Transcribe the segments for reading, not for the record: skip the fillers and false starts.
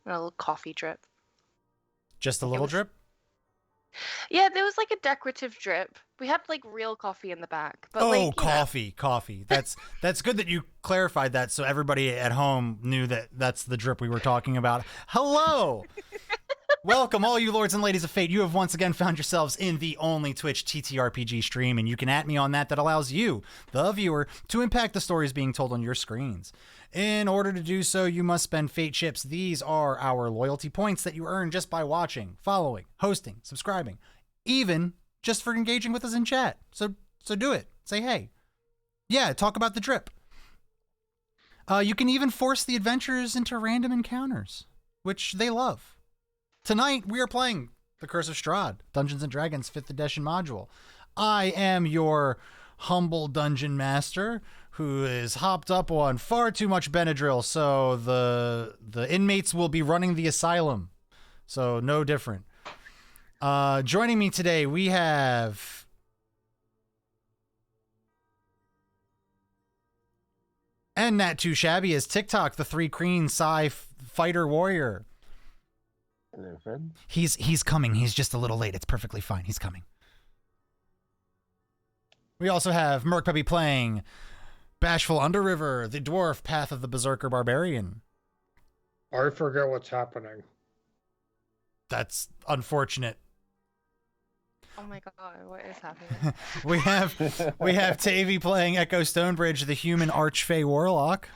And a little coffee drip. Just a little drip? Yeah, there was like a decorative drip. We had like real coffee in the back, but Coffee. That's good that you clarified that so everybody at home knew that that's the drip we were talking about. Hello. Welcome, all you lords and ladies of fate. You have once again found yourselves in the only Twitch TTRPG stream, and you can at me on that allows you, the viewer, to impact the stories being told on your screens. In order to do so, you must spend fate chips. These are our loyalty points that you earn just by watching, following, hosting, subscribing, even just for engaging with us in chat. So do it. Say hey. Yeah, talk about the drip. You can even force the adventurers into random encounters, which they love. Tonight, we are playing The Curse of Strahd, Dungeons & Dragons 5th edition module. I am your humble dungeon master who is hopped up on far too much Benadryl, so the inmates will be running the asylum. So no different. Joining me today, we have... And not too shabby as TikTok, the 3 Queen fighter warrior. Hello, friend. He's coming. He's just a little late. It's perfectly fine. He's coming. We also have Merc Puppy playing Bashful Underriver, the dwarf path of the Berserker Barbarian. I forget what's happening. That's unfortunate. Oh my god, what is happening? we have Tavy playing Echo Stonebridge, the human Archfey Warlock.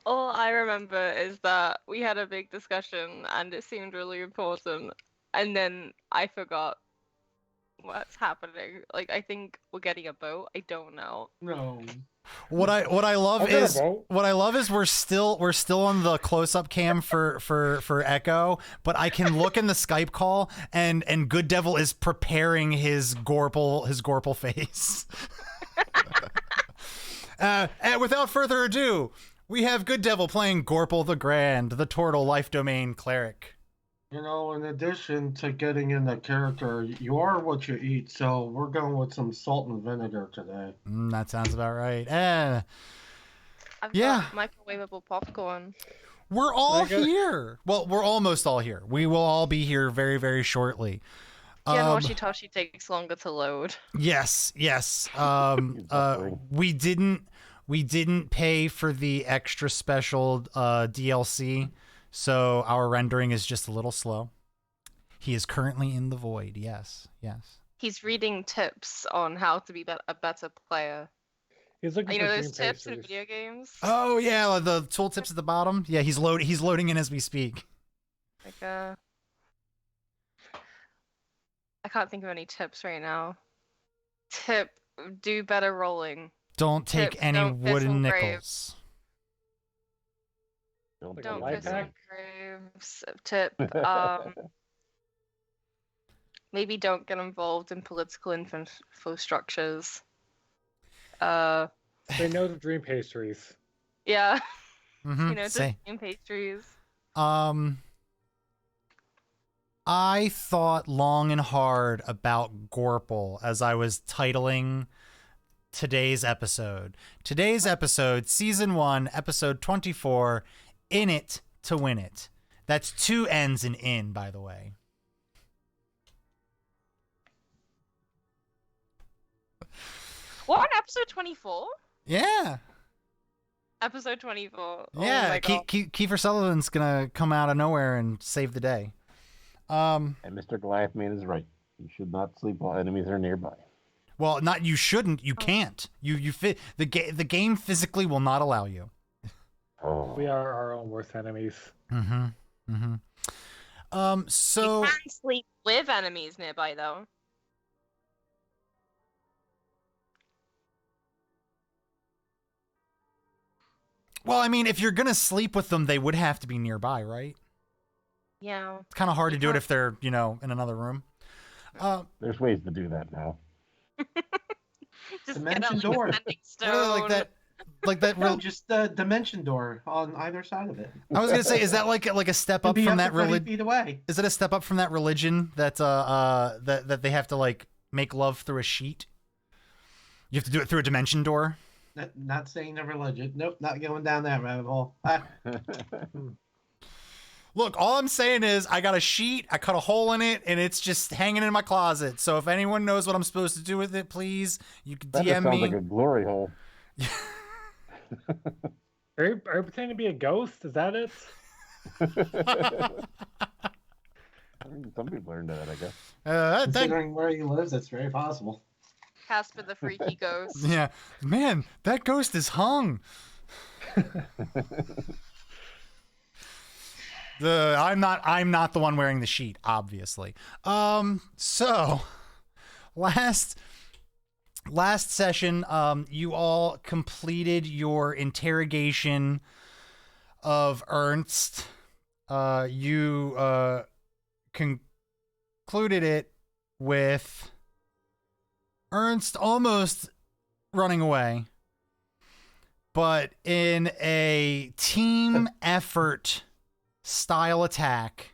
All I remember is that we had a big discussion and it seemed really important, and then I forgot what's happening. Like, I think we're getting a boat. I don't know. No. What I love is we're still on the close up cam for Echo, but I can look in the Skype call and Good Devil is preparing his Gorple face. And without further ado, we have Good Devil playing Gorple the Grand, the Tortle Life Domain Cleric. You know, in addition to getting in the character, you are what you eat, so we're going with some salt and vinegar today. That sounds about right. I've got microwavable popcorn. We're all here. Well, we're almost all here. We will all be here very, very shortly. Yeah, Hoshi takes longer to load. Yes. We didn't pay for the extra special DLC. So our rendering is just a little slow. He is currently in the void. Yes. He's reading tips on how to be a better player. He's looking for those tips in video games? Oh yeah, the tooltips at the bottom. Yeah, he's loading in as we speak. Like I can't think of any tips right now. Tip: do better rolling. Don't take any wooden nickels. Don't piss on graves. Tip: maybe don't get involved in political infrastructures. They know the dream pastries. Yeah. Mm-hmm. The dream pastries. I thought long and hard about Gorple as I was titling today's episode. Today's episode, Season 1, Episode 24, In It to Win It. That's 2 N's in, by the way. What, on episode 24? Yeah. Episode 24. Yeah, oh my God. Kiefer Sutherland's gonna come out of nowhere and save the day. And Mr. Goliath Man is right. You should not sleep while enemies are nearby. Well, not you shouldn't. You can't. You fit the game physically will not allow you. Oh. We are our own worst enemies. So you can sleep with enemies nearby, though. Well, I mean, if you're gonna sleep with them, they would have to be nearby, right? Yeah. It's kind of hard to do it if they're, in another room. There's ways to do that now. Just Dimension get out, door. Like, stone. like that. No, just the dimension door on either side of it. I was gonna say, is that like a step up Be from up that to 30 religion? feet away. Is it a step up from that religion that that they have to like make love through a sheet? You have to do it through a dimension door. Not saying the religion. Nope, not going down that rabbit hole. Look, all I'm saying is I got a sheet, I cut a hole in it, and it's just hanging in my closet. So if anyone knows what I'm supposed to do with it, please, you can That just DM sounds me. like a glory hole. Are you pretending to be a ghost? Is that it? I mean, some people are into that, I guess. That, Considering where he lives, it's very possible. Casper the freaky ghost. yeah, man, that ghost is hung. I'm not the one wearing the sheet, obviously. So last session, you all completed your interrogation of Ernst. You concluded it with Ernst almost running away, but in a team effort style attack,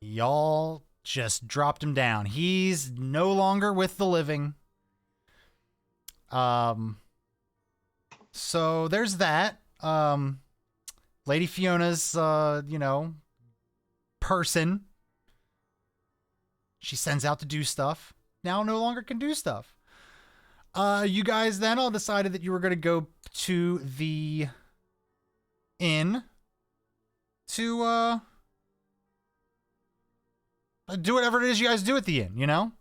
y'all just dropped him down. He's no longer with the living. So there's that. Lady Fiona's, person she sends out to do stuff now no longer can do stuff. You guys then all decided that you were going to go to the inn to do whatever it is you guys do at the inn, you know?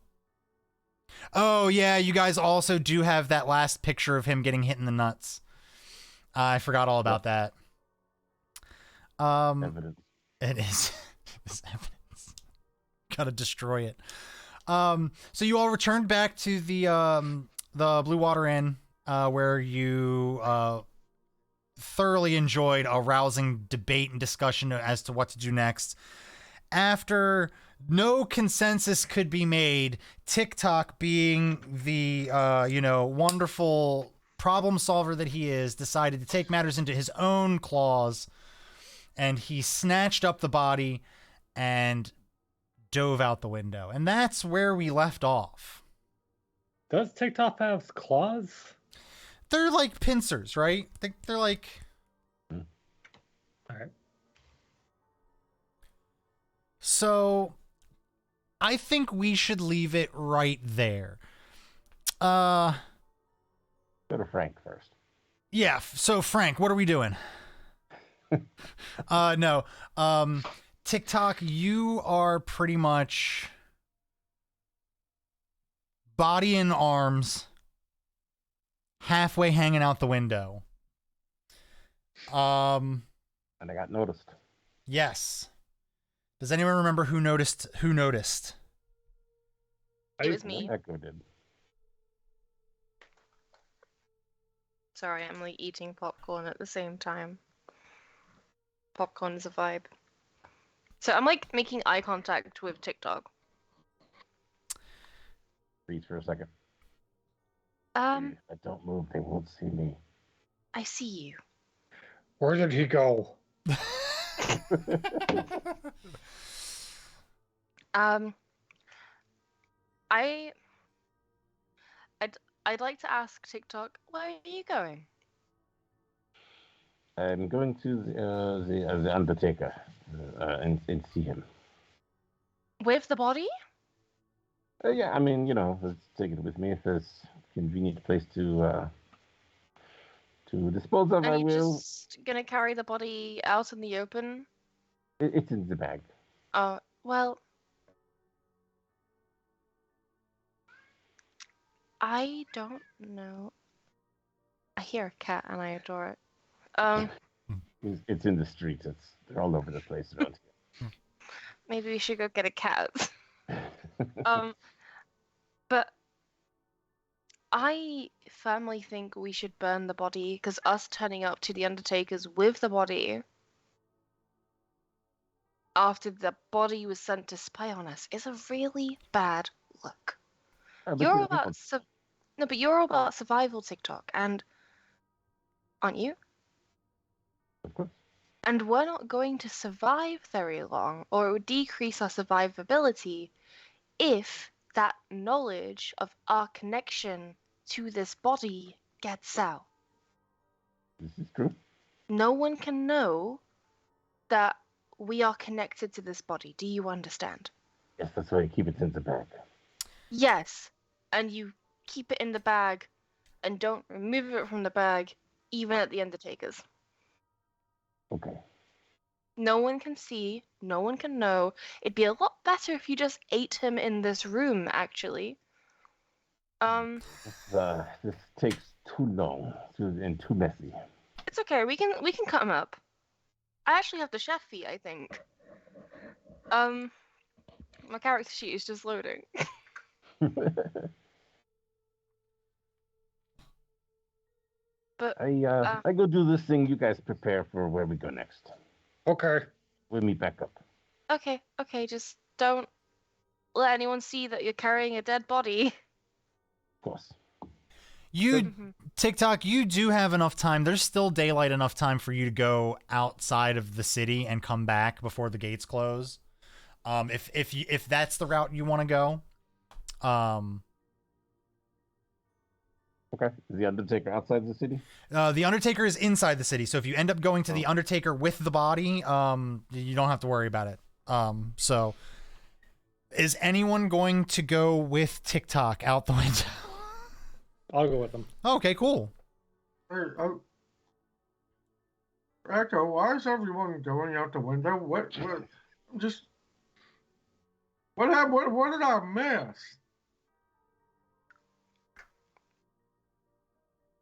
Oh yeah, you guys also do have that last picture of him getting hit in the nuts. I forgot all about that. Evidence. It is. It's evidence. Gotta destroy it. So you all returned back to the Blue Water Inn, where you thoroughly enjoyed a rousing debate and discussion as to what to do next. After no consensus could be made, TikTok, being the wonderful problem solver that he is, decided to take matters into his own claws, and he snatched up the body and dove out the window. And that's where we left off. Does TikTok have claws? They're like pincers, right? They're like... All right. So I think we should leave it right there. Go to Frank first. Yeah, so Frank, what are we doing? No. TikTok, you are pretty much body and arms halfway hanging out the window. And I got noticed. Yes. Does anyone remember who noticed? It was me. Echo did. Sorry, I'm like eating popcorn at the same time. Popcorn is a vibe. So I'm like making eye contact with TikTok. Freeze for a second. Um, If I don't move, they won't see me. I see you. Where did he go? I'd like to ask TikTok, where are you going? I'm going to the Undertaker and see him. With the body? Yeah, I mean, let's take it with me. If there's a convenient place to dispose of, And I you will. just gonna carry the body out in the open? It's in the bag. Oh, well, I don't know. I hear a cat and I adore it. It's in the streets. They're all over the place around Maybe we should go get a cat. here. But I firmly think we should burn the body, because us turning up to the Undertaker's with the body after the body was sent to spy on us is a really bad look. But You're you- about no, but you're all about survival, TikTok, and aren't you? Of course. And we're not going to survive very long, or it would decrease our survivability if that knowledge of our connection to this body gets out. This is true. No one can know that we are connected to this body. Do you understand? Yes, that's why I keep it in the bag. Yes. And you keep it in the bag and don't remove it from the bag, even at the Undertaker's. Okay. No one can see, no one can know. It'd be a lot better if you just ate him in this room, actually. This takes too long and too messy. It's okay. We can cut him up. I actually have the chef feet, I think. My character sheet is just loading. But I go do this thing. You guys prepare for where we go next. Okay. We'll meet back up. okay, just don't let anyone see that you're carrying a dead body. Of course. You, TikTok, you do have enough time. There's still daylight enough time for you to go outside of the city and come back before the gates close. If that's the route you want to go. Okay. Is the Undertaker outside the city? The Undertaker is inside the city, so if you end up going to the Undertaker with the body, you don't have to worry about it. So is anyone going to go with TikTok out the window? I'll go with them. Okay, cool. Hey, Echo, why is everyone going out the window? What happened? What did I miss?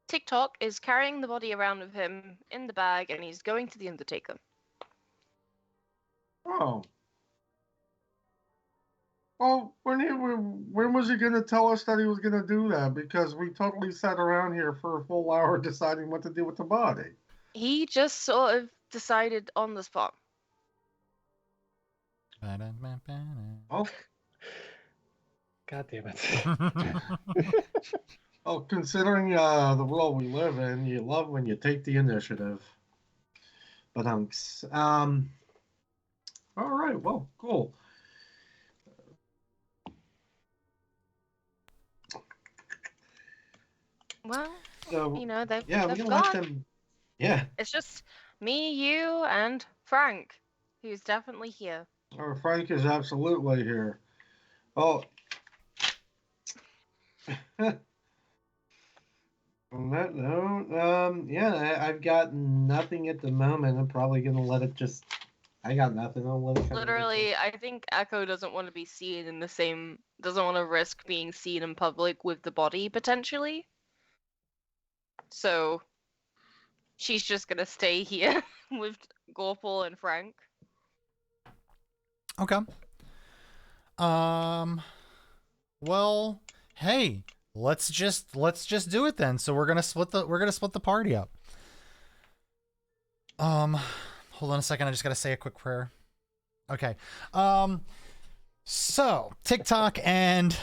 TikTok is carrying the body around with him in the bag, and he's going to the Undertaker. Oh. Well, when was he going to tell us that he was going to do that? Because we totally sat around here for a full hour deciding what to do with the body. He just sort of decided on the spot. Oh, God damn it. oh, considering the world we live in, you love when you take the initiative. But all right, well, cool. Well, So you know, they've yeah, we can gone. let them. Yeah, It's just me, you, and Frank, who's definitely here. our Frank is absolutely here. Oh. On that note, yeah, I've got nothing at the moment. I'm probably gonna let it just. I got nothing. I'll let it. Literally, I think Echo doesn't want to be seen in the same. Doesn't want to risk being seen in public with the body potentially. So, she's just gonna stay here with Gorple and Frank. Okay. Well, hey, let's just do it then. So we're gonna split the party up. Hold on a second. I just gotta say a quick prayer. Okay. So TikTok and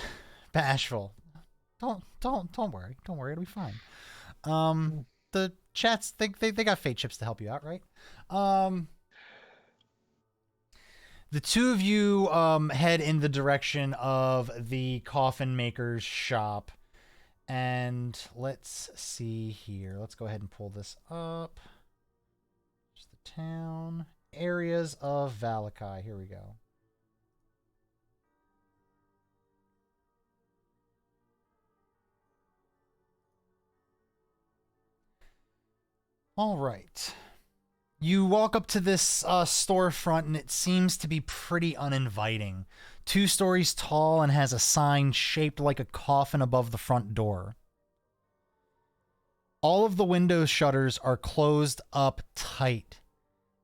Bashful. Don't worry. Don't worry. It'll be fine. The chats they got fate chips to help you out, right? The two of you head in the direction of the coffin maker's shop. And let's see here. Let's go ahead and pull this up. There's the town. Areas of Valakai. Here we go. All right. You walk up to this storefront, and it seems to be pretty uninviting. 2 stories tall and has a sign shaped like a coffin above the front door. All of the window shutters are closed up tight,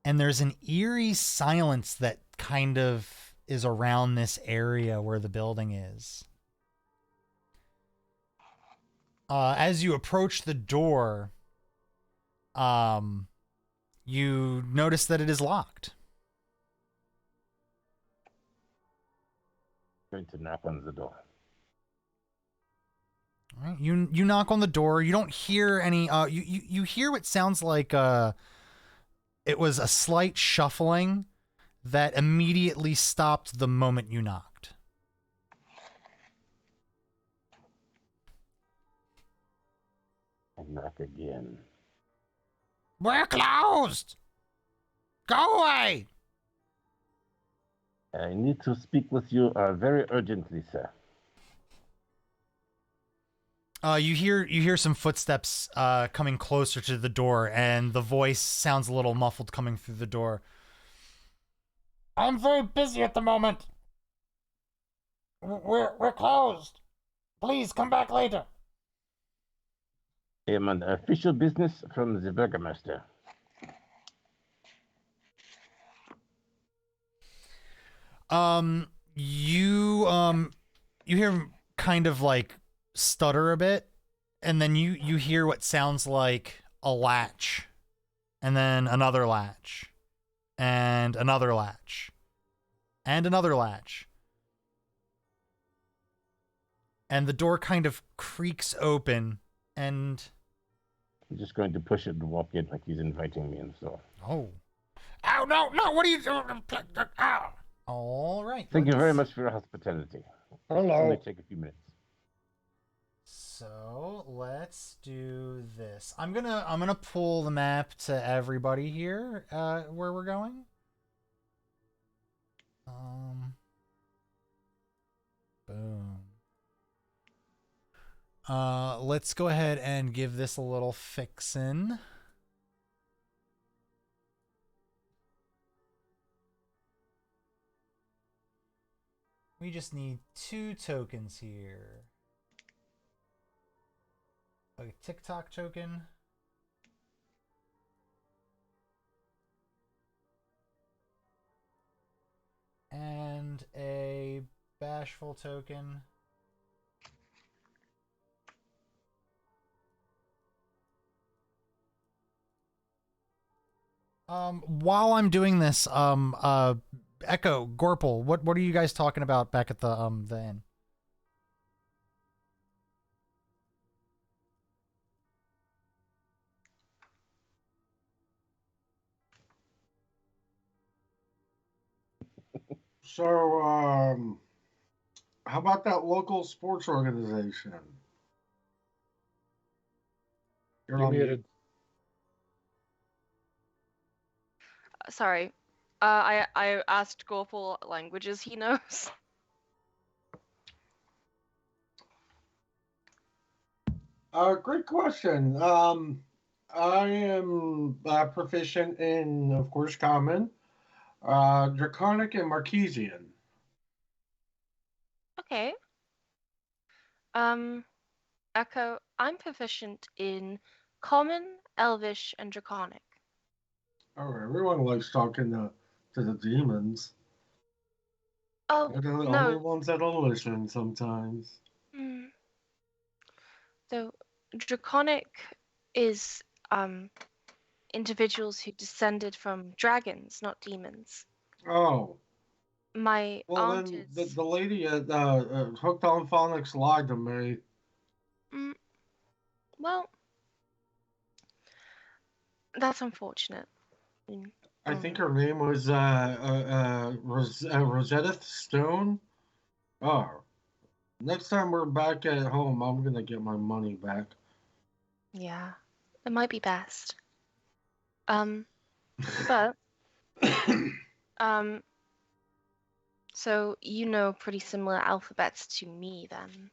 and there's an eerie silence that kind of is around this area where the building is. As you approach the door, you notice that it is locked. Going to knock on the door. All right. You knock on the door. You don't hear any. You hear what sounds like it was a slight shuffling that immediately stopped the moment you knocked. I knock again. We're closed. Go away. I need to speak with you very urgently, sir. You hear some footsteps coming closer to the door, and the voice sounds a little muffled coming through the door. I'm very busy at the moment. We're closed. Please come back later. I am on official business from the Burgermeister. You hear him kind of like stutter a bit, and then you hear what sounds like a latch, and then another latch, and another latch, and another latch. And the door kind of creaks open, and I'm just going to push it and walk in like he's inviting me in, so. oh. Ow, no, what are you doing? Ow. All right. Thank you very much for your hospitality. It'll only Hello. take a few minutes. So let's do this. I'm gonna pull the map to everybody here, where we're going. Boom. Let's go ahead and give this a little fixin'. We just need 2 tokens here. A TikTok token. And a bashful token. While I'm doing this, Echo, Gorple, what are you guys talking about back at the inn? So, how about that local sports organization? You're You're on mute. muted. Sorry. I asked Gorple what languages he knows. Great question. I am proficient in, of course, Common, Draconic, and Marquesian. Okay. Echo, I'm proficient in Common, Elvish, and Draconic. Oh, everyone likes talking to the demons. Oh, They're the only no. ones that'll listen sometimes. So, Draconic is individuals who descended from dragons, not demons. Oh, My well aunt then is. the lady at Hooked on Phonics lied to me. Well, that's unfortunate. I think her name was Rosetta Stone. Oh, next time we're back at home, I'm gonna get my money back. Yeah, it might be best. But so you know pretty similar alphabets to me then.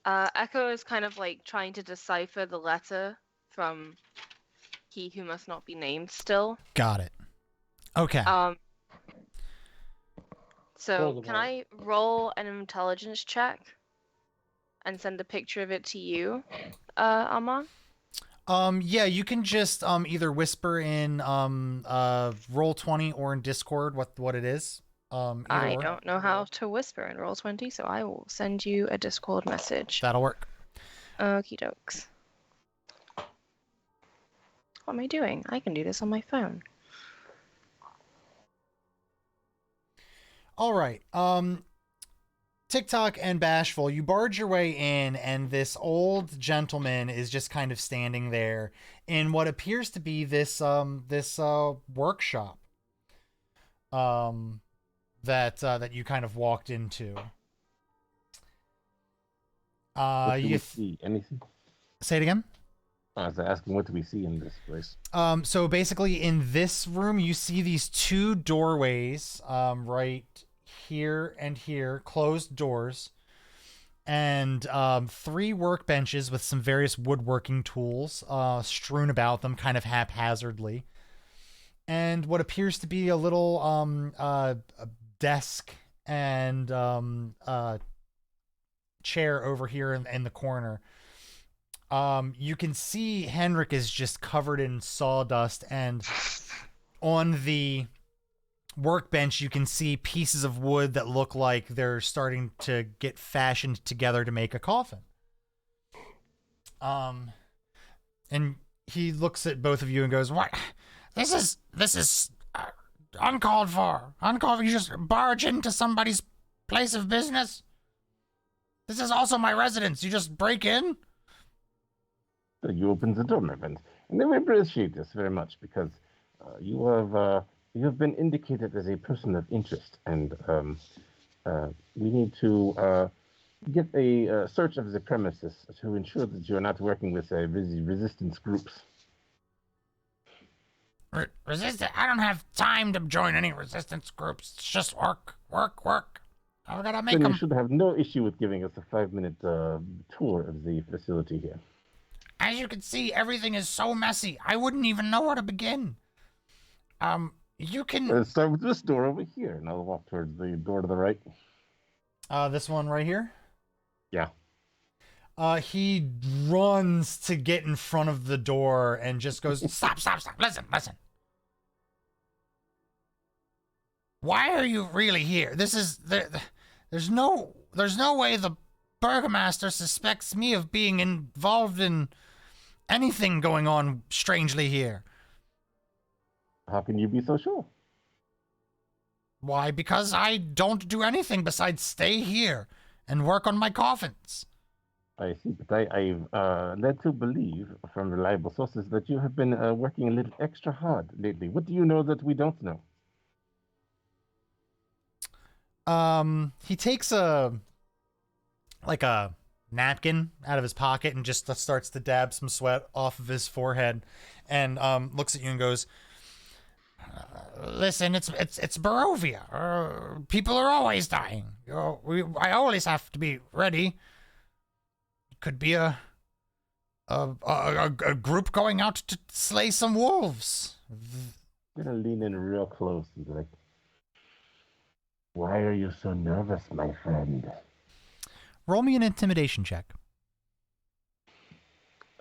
Echo is kind of like trying to decipher the letter from he who must not be named still. Got it. Okay. So can I roll an intelligence check and send a picture of it to you, Armand? Yeah, you can just either whisper in Roll20 or in Discord what it is. I or. don't know how to whisper in Roll20, so I will send you a Discord message. That'll work. Okie dokes. What am I doing? I can do this on my phone. All right. TikTok and Bashful, you barge your way in, and this old gentleman is just kind of standing there in what appears to be this workshop that you kind of walked into. What do you see? Anything? Say it again. I was asking, what do we see in this place? So basically, in this room, you see these two doorways, right here and here, closed doors, and three workbenches with some various woodworking tools strewn about them, kind of haphazardly, and what appears to be a little a desk and chair over here in the corner. You can see Henrik is just covered in sawdust, and on the workbench you can see pieces of wood that look like they're starting to get fashioned together to make a coffin. And he looks at both of you and goes, "What? This is uncalled for. Uncalled for. You just barge into somebody's place of business. This is also my residence. You just break in?" So you opened the door, my friend. And we appreciate this very much because you have been indicated as a person of interest, and we need to get a search of the premises to ensure that you're not working with resistance groups. Resistance? I don't have time to join any resistance groups. It's just work. I gotta make Then them. you should have no issue with giving us a 5-minute tour of the facility here. As you can see, everything is so messy. I wouldn't even know where to begin. You can... Let's start with this door over here, and I'll walk towards the door to the right. This one right here? Yeah. He runs to get in front of the door and just goes, Stop. Listen. Why are you really here? This is... There's no way the Burgomaster suspects me of being involved in anything going on strangely here. How can you be so sure? Why? Because I don't do anything besides stay here and work on my coffins. I see, but I've led to believe from reliable sources that you have been working a little extra hard lately. What do you know that we don't know? He takes a napkin out of his pocket and just starts to dab some sweat off of his forehead, and looks at you and goes, Listen, it's Barovia. People are always dying. I always have to be ready. Could be a group going out to slay some wolves. I'm gonna lean in real close and be like, "Why are you so nervous, my friend?" roll me an intimidation check.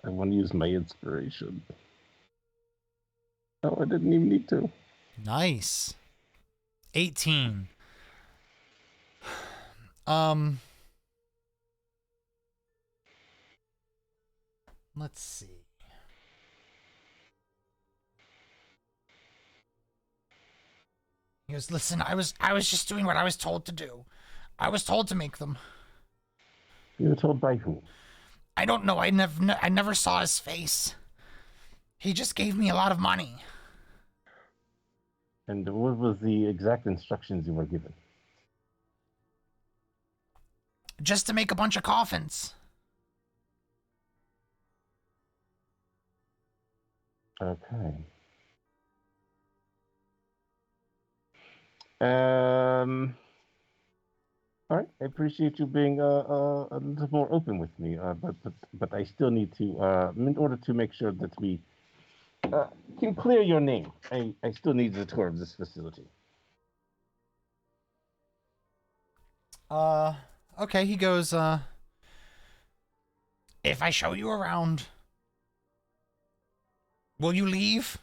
I want to use my inspiration. Oh, I didn't even need to. Nice. 18. Let's see. He goes, listen, I was just doing what I was told to do. I was told to make them. You were told by whom? I don't know. I never saw his face. He just gave me a lot of money. And what was the exact instructions you were given? Just to make a bunch of coffins. Okay. All right. I appreciate you being a little more open with me, but I still need to, in order to make sure that we can clear your name, I still need the tour of this facility. Okay, he goes, If I show you around, will you leave?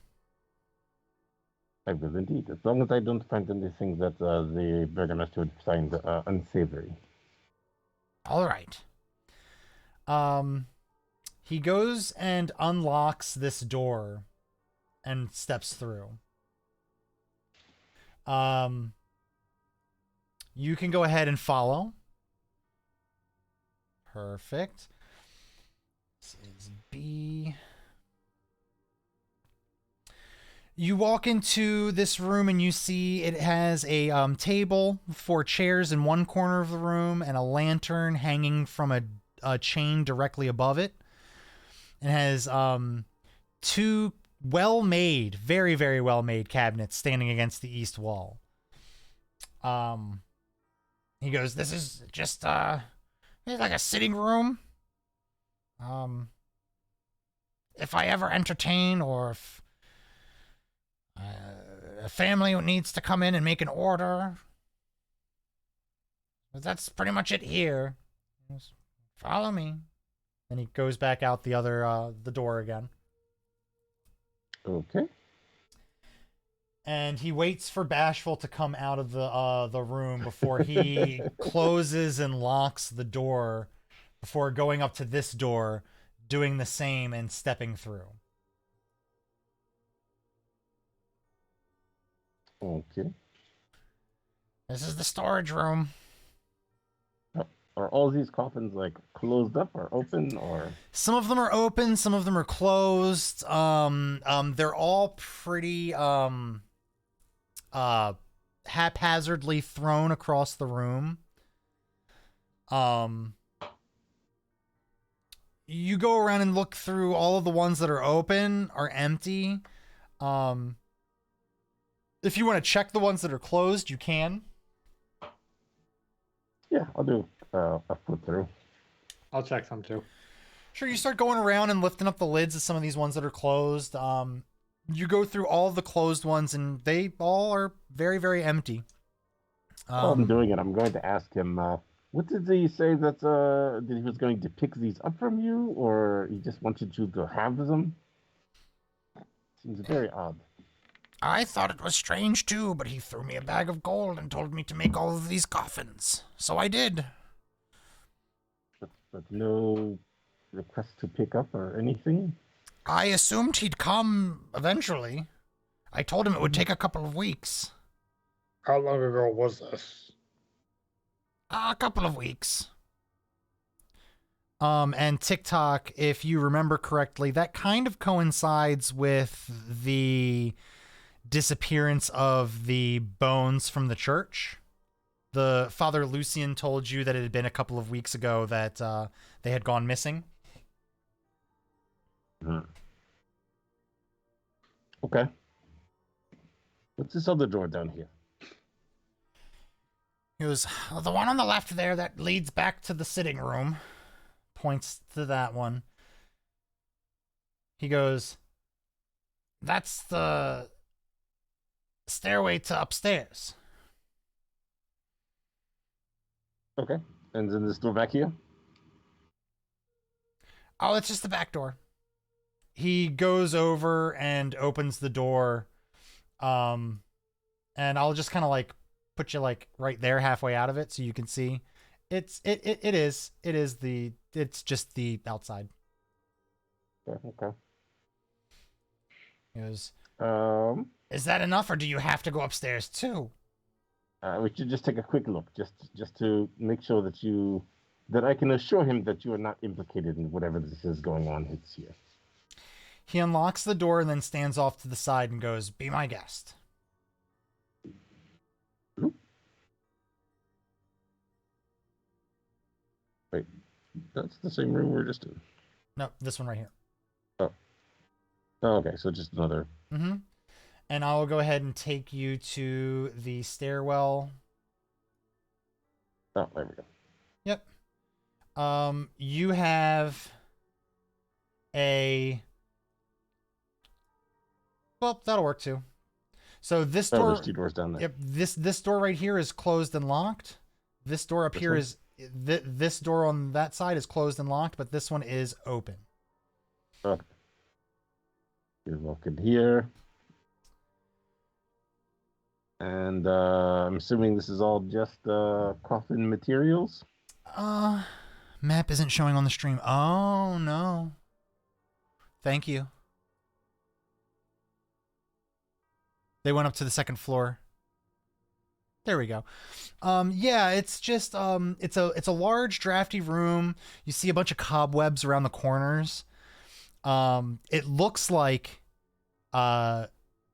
I will indeed, as long as I don't find anything that the Burgomaster would find unsavory. All right. He goes and unlocks this door and steps through. You can go ahead and follow. Perfect. This is B. You walk into this room and you see it has a table, 4 chairs in one corner of the room, and a lantern hanging from a chain directly above it. and has two well-made, very, very well-made cabinets standing against the east wall. He goes, "This is just it's like a sitting room. If I ever entertain, or if a family needs to come in and make an order, but that's pretty much it here. Just follow me." And he goes back out the door again. Okay. And he waits for Bashful to come out of the room before he closes and locks the door before going up to this door, doing the same and stepping through. Okay. This is the storage room. Are all these coffins like closed up or open or? Some of them are open, some of them are closed. They're all pretty haphazardly thrown across the room. You go around and look through. All of the ones that are open are empty. If you want to check the ones that are closed, you can. Yeah, I'll do a flip through. I'll check some too. Sure, you start going around and lifting up the lids of some of these ones that are closed. You go through all of the closed ones, and they all are very, very empty. While I'm doing it, I'm going to ask him, what did he say that he was going to pick these up from you, or he just wanted you to have them? Seems very odd. I thought it was strange too, but he threw me a bag of gold and told me to make all of these coffins. So I did. But no request to pick up or anything? I assumed he'd come eventually. I told him it would take a couple of weeks. How long ago was this? A couple of weeks. And TikTok, if you remember correctly, that kind of coincides with the disappearance of the bones from the church. The Father Lucian told you that it had been a couple of weeks ago that they had gone missing. Okay. What's this other door down here? He was the one on the left there that leads back to the sitting room. Points to that one. He goes, That's the stairway to upstairs. Okay. And then this door back here? Oh, it's just the back door. he goes over and opens the door. And I'll just kind of like put you like right there halfway out of it so you can see. It's just the outside. Okay. He goes, Is that enough, or do you have to go upstairs too? We should just take a quick look, just to make sure that I can assure him that you are not implicated in whatever this is going on here. he unlocks the door and then stands off to the side and goes, "Be my guest." Wait, that's the same room we're just in. No, this one right here. Oh, okay, so just another. Mm-hmm. And I will go ahead and take you to the stairwell. Oh, there we go. Yep. You have a... Well, that'll work too. So this door... there's two doors down there. Yep, this door right here is closed and locked. This door up This here one? is... This door on that side is closed and locked, but this one is open. Okay. You walk in here. And I'm assuming this is all just coffin materials? Map isn't showing on the stream. Oh, no. Thank you. They went up to the second floor. There we go. Yeah, it's just it's a large drafty room. You see a bunch of cobwebs around the corners. It looks like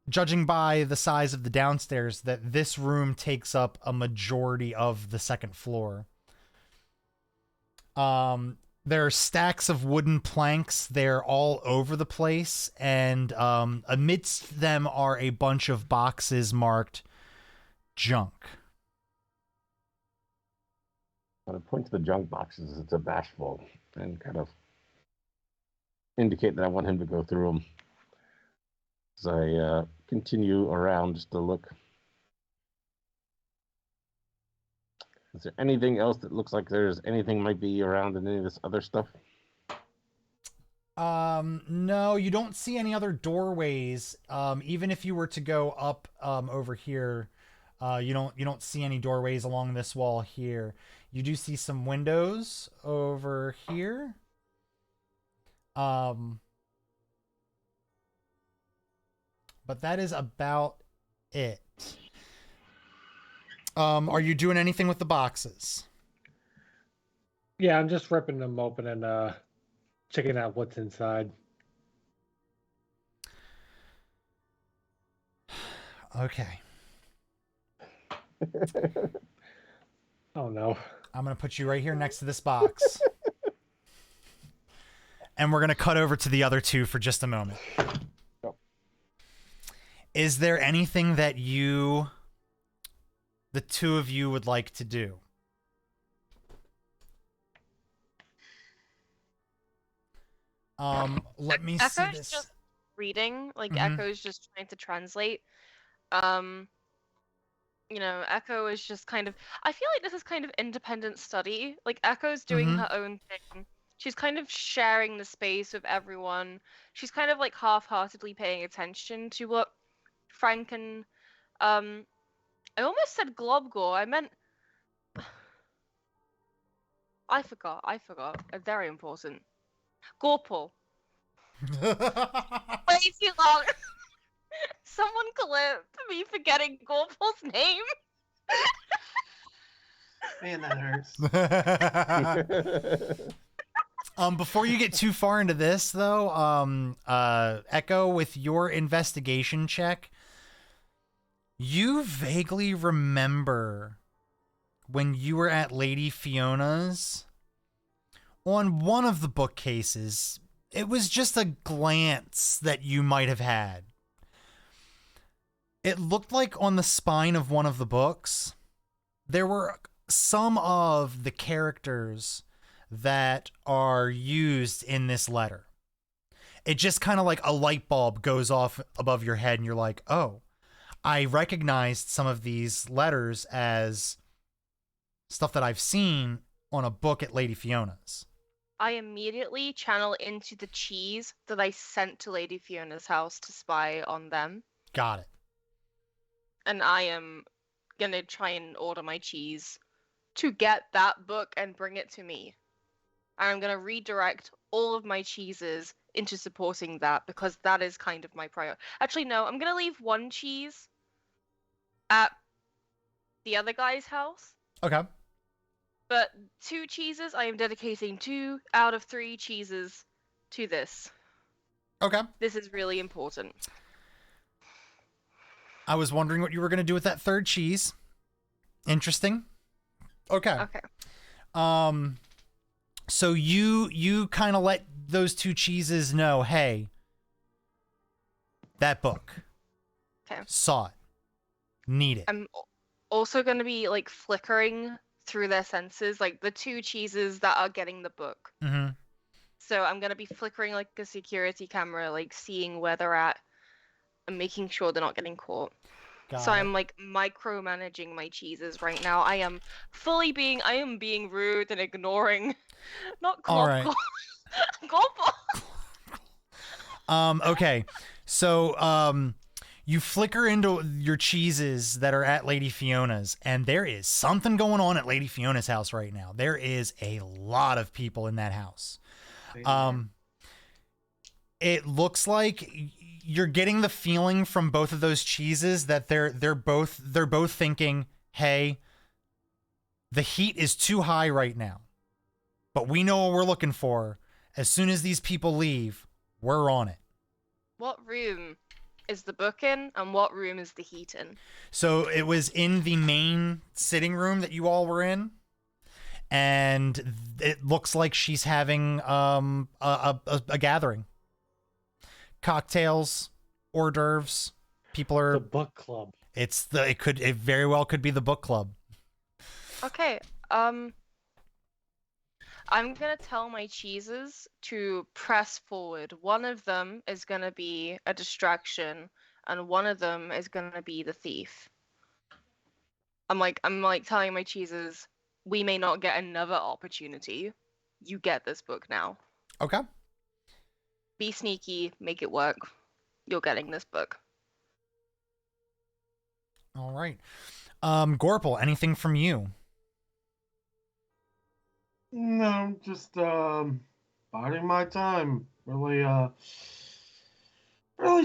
judging by the size of the downstairs that this room takes up a majority of the second floor. There are stacks of wooden planks. They're all over the place, and amidst them are a bunch of boxes marked junk. When I point to the junk boxes, it's a bashful and kind of indicate that I want him to go through them. As I continue around just to look. Is there anything else that looks like there's anything might be around in any of this other stuff? No, you don't see any other doorways. Even if you were to go up over here, you don't see any doorways along this wall here. You do see some windows over here. But that is about it. Are you doing anything with the boxes? Yeah, I'm just ripping them open and checking out what's inside. Okay. Oh no. I'm going to put you right here next to this box. And we're going to cut over to the other two for just a moment. Oh. Is there anything that the two of you would like to do? Let me see Echo's this. just reading, like Mhm. Echo's just trying to translate. Echo is just kind of. I feel like this is kind of independent study. Like Echo's doing Mhm. her own thing. She's kind of sharing the space with everyone. She's kind of like half-heartedly paying attention to what Frank and I almost said Globgor. I meant. I forgot. Very important. Gorpal. Way too long. Someone clipped me forgetting Gorpal's name. Man, that hurts. Before you get too far into this, though, Echo, with your investigation check, you vaguely remember when you were at Lady Fiona's, on one of the bookcases, it was just a glance that you might have had. It looked like on the spine of one of the books, there were some of the characters that are used in this letter. It just kind of like a light bulb goes off above your head and you're like, oh, I recognized some of these letters as stuff that I've seen on a book at Lady Fiona's. I immediately channel into the cheese that I sent to Lady Fiona's house to spy on them. Got it. And I am gonna try and order my cheese to get that book and bring it to me. And I'm gonna redirect all of my cheeses into supporting that because that is kind of my priority. Actually, no, I'm gonna leave one cheese at the other guy's house. Okay. But 2 cheeses, I am dedicating 2 out of 3 cheeses to this. Okay. This is really important. I was wondering what you were going to do with that third cheese. Interesting. Okay. Okay. So you kind of let those 2 cheeses know, hey, that book. Okay. Saw it. Need it. I'm also going to be like flickering through their senses, like the 2 cheeses that are getting the book. Mm-hmm. So I'm going to be flickering like a security camera, like seeing where they're at and making sure they're not getting caught. So I'm like micromanaging my cheeses right now. I am being rude and ignoring, not All right. Okay. So you flicker into your cheeses that are at Lady Fiona's, and there is something going on at Lady Fiona's house right now. There is a lot of people in that house. It looks like you're getting the feeling from both of those cheeses that they're both thinking, hey, the heat is too high right now, but we know what we're looking for. As soon as these people leave, we're on it. What room is the book in, and what room is the heat in? So it was in the main sitting room that you all were in, and it looks like she's having a gathering. Cocktails, hors d'oeuvres. People The are. book club. It very well could be the book club. Okay, I'm gonna tell my cheeses to press forward. One of them is gonna be a distraction, and one of them is gonna be the thief. I'm like telling my cheeses, we may not get another opportunity. You get this book now. Okay. Be sneaky, make it work. You're getting this book. All right. Gorple, anything from you? No, just biding my time. Really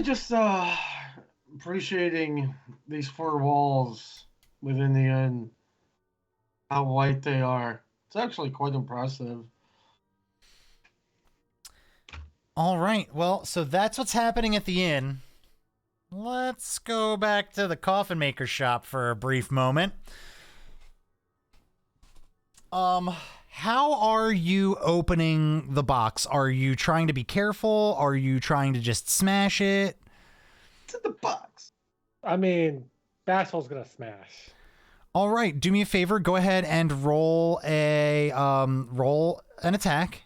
just appreciating these four walls within the inn. How white they are. It's actually quite impressive. All right. Well, so that's what's happening at the inn. Let's go back to the coffin maker shop for a brief moment. How are you opening the box? Are you trying to be careful? Are you trying to just smash it? It's in the box. I mean, Bashful's gonna smash. All right, do me a favor. Go ahead and roll an attack.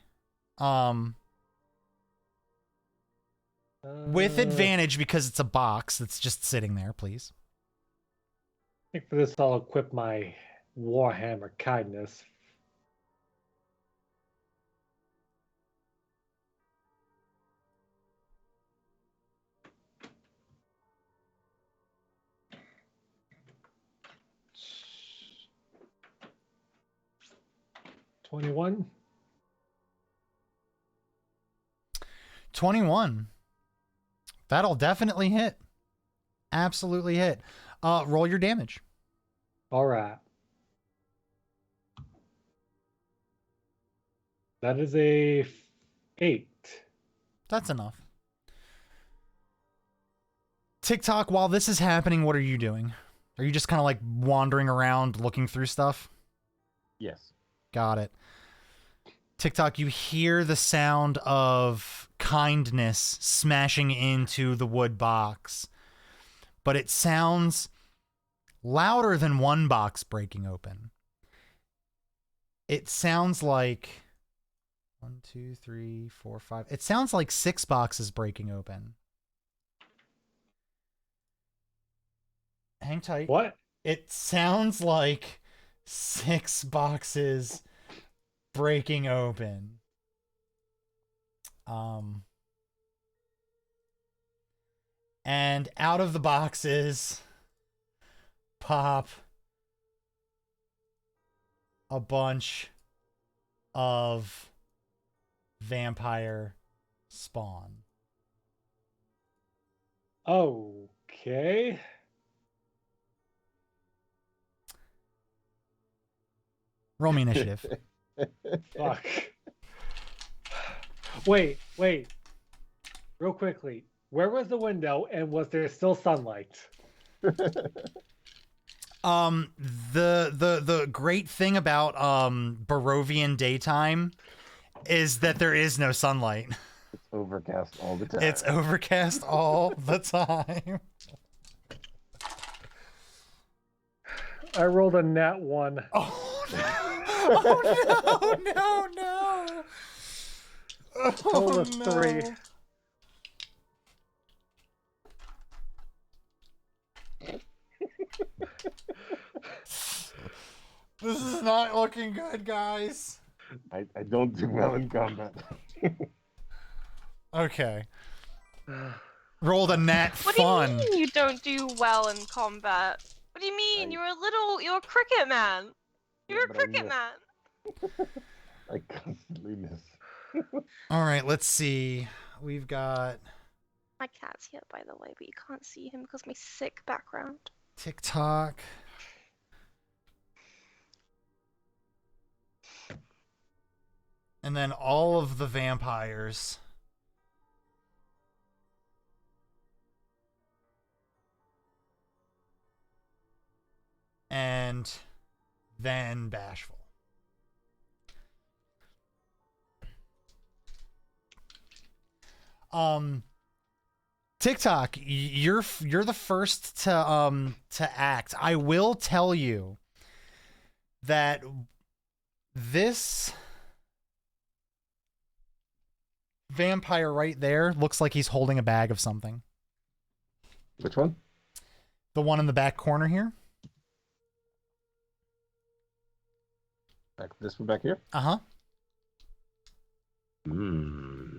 With advantage because it's a box that's just sitting there, please. I think for this I'll equip my Warhammer kindness. $21. 21. That'll definitely hit. Absolutely hit. Roll your damage. All right. That is a 8. That's enough. TikTok, while this is happening, what are you doing? Are you just kind of like wandering around looking through stuff? Yes. Got it. TikTok, you hear the sound of kindness smashing into the wood box, but it sounds louder than one box breaking open. It sounds like 1, 2, 3, 4, 5. It sounds like 6 boxes breaking open. Hang tight. What? It sounds like 6 boxes breaking open. And out of the boxes pop a bunch of vampire spawn. Okay. Roll me initiative. Fuck. Wait. Real quickly. Where was the window and was there still sunlight? The great thing about Barovian daytime is that there is no sunlight. It's overcast all the time. It's overcast all the time. I rolled a nat 1. Oh no! Oh no! Total of 3. This is not looking good, guys. I don't do well in combat. Okay. Rolled a nat What fun. do you mean you don't do well in combat? What do you mean? You're a cricket man. You're a but I cricket miss. man. I constantly miss. All right, let's see. We've got My cat's here, by the way, but you can't see him because my sick background. TikTok. And then all of the vampires. And then Bashful. TikTok, you're the first to act. I will tell you that this vampire right there looks like he's holding a bag of something. Which one? The one in the back corner here. This one back here? Uh-huh. Hmm.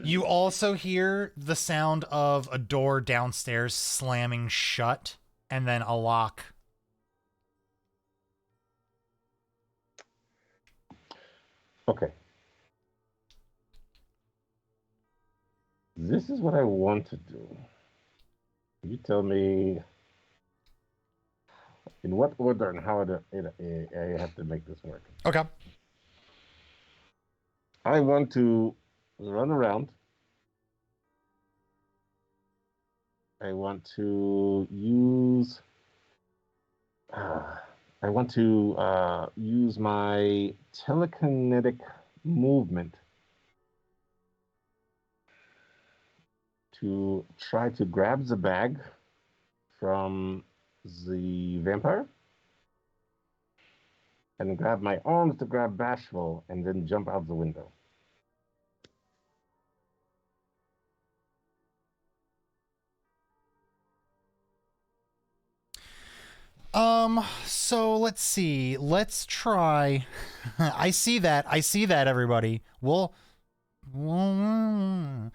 You also hear the sound of a door downstairs slamming shut and then a lock. Okay. This is what I want to do. You tell me in what order and how I have to make this work. Okay. I want to run around. I want to use. I want to use my telekinetic movement to try to grab the bag from the vampire and grab my arms to grab Bashful and then jump out the window. So let's see. Let's try. I see that, everybody. We'll glitch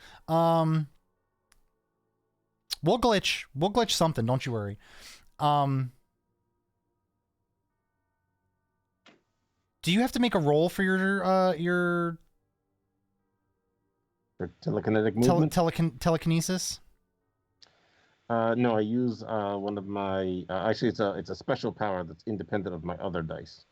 something, don't you worry. Do you have to make a roll for your For telekinetic movement? telekinesis? No, I use one of my. Actually, it's a special power that's independent of my other dice.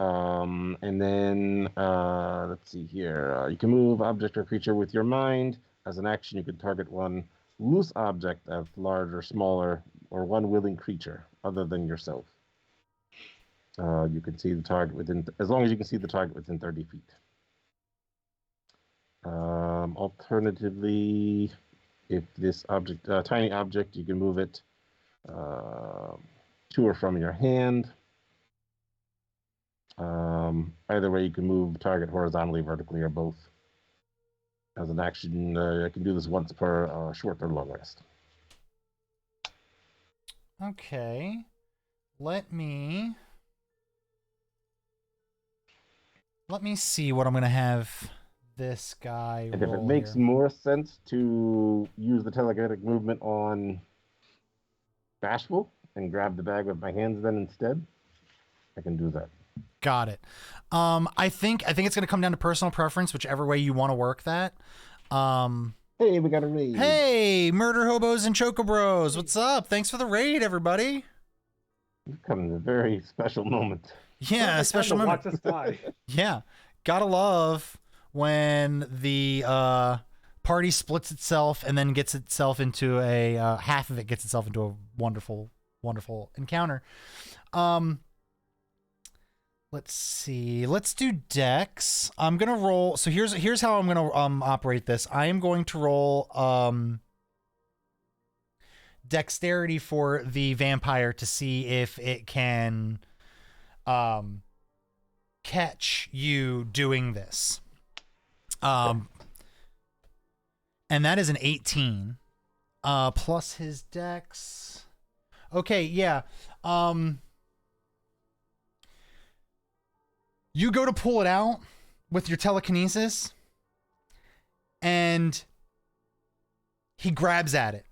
And then let's see here. You can move object or creature with your mind. As an action, you can target one loose object as large or smaller, or one willing creature other than yourself. You can see the target within, as long as you can see the target within 30 feet. Alternatively, if this object, tiny object, you can move it to or from your hand. Either way, you can move target horizontally, vertically, or both. As an action, I can do this once per short or long rest. Okay. Let me see what I'm going to have this guy And if it roll makes here. more sense to use the telekinetic movement on Bashful and grab the bag with my hands then instead, I can do that. Got it. I think it's going to come down to personal preference, whichever way you want to work that. Hey, we got a raid. Hey, Murder Hobos and Chocobros. What's up? Thanks for the raid, everybody. You've come in a very special moment. Yeah, a special moment. Watch us die. Yeah. Gotta love when the party splits itself and then gets itself into a half of it gets itself into a wonderful encounter. Let's see. Let's do Dex. I'm gonna roll. So here's how I'm gonna operate this. I am going to roll dexterity for the vampire to see if it can catch you doing this. And that is an 18 plus his dex. Okay, yeah. You go to pull it out with your telekinesis and he grabs at it,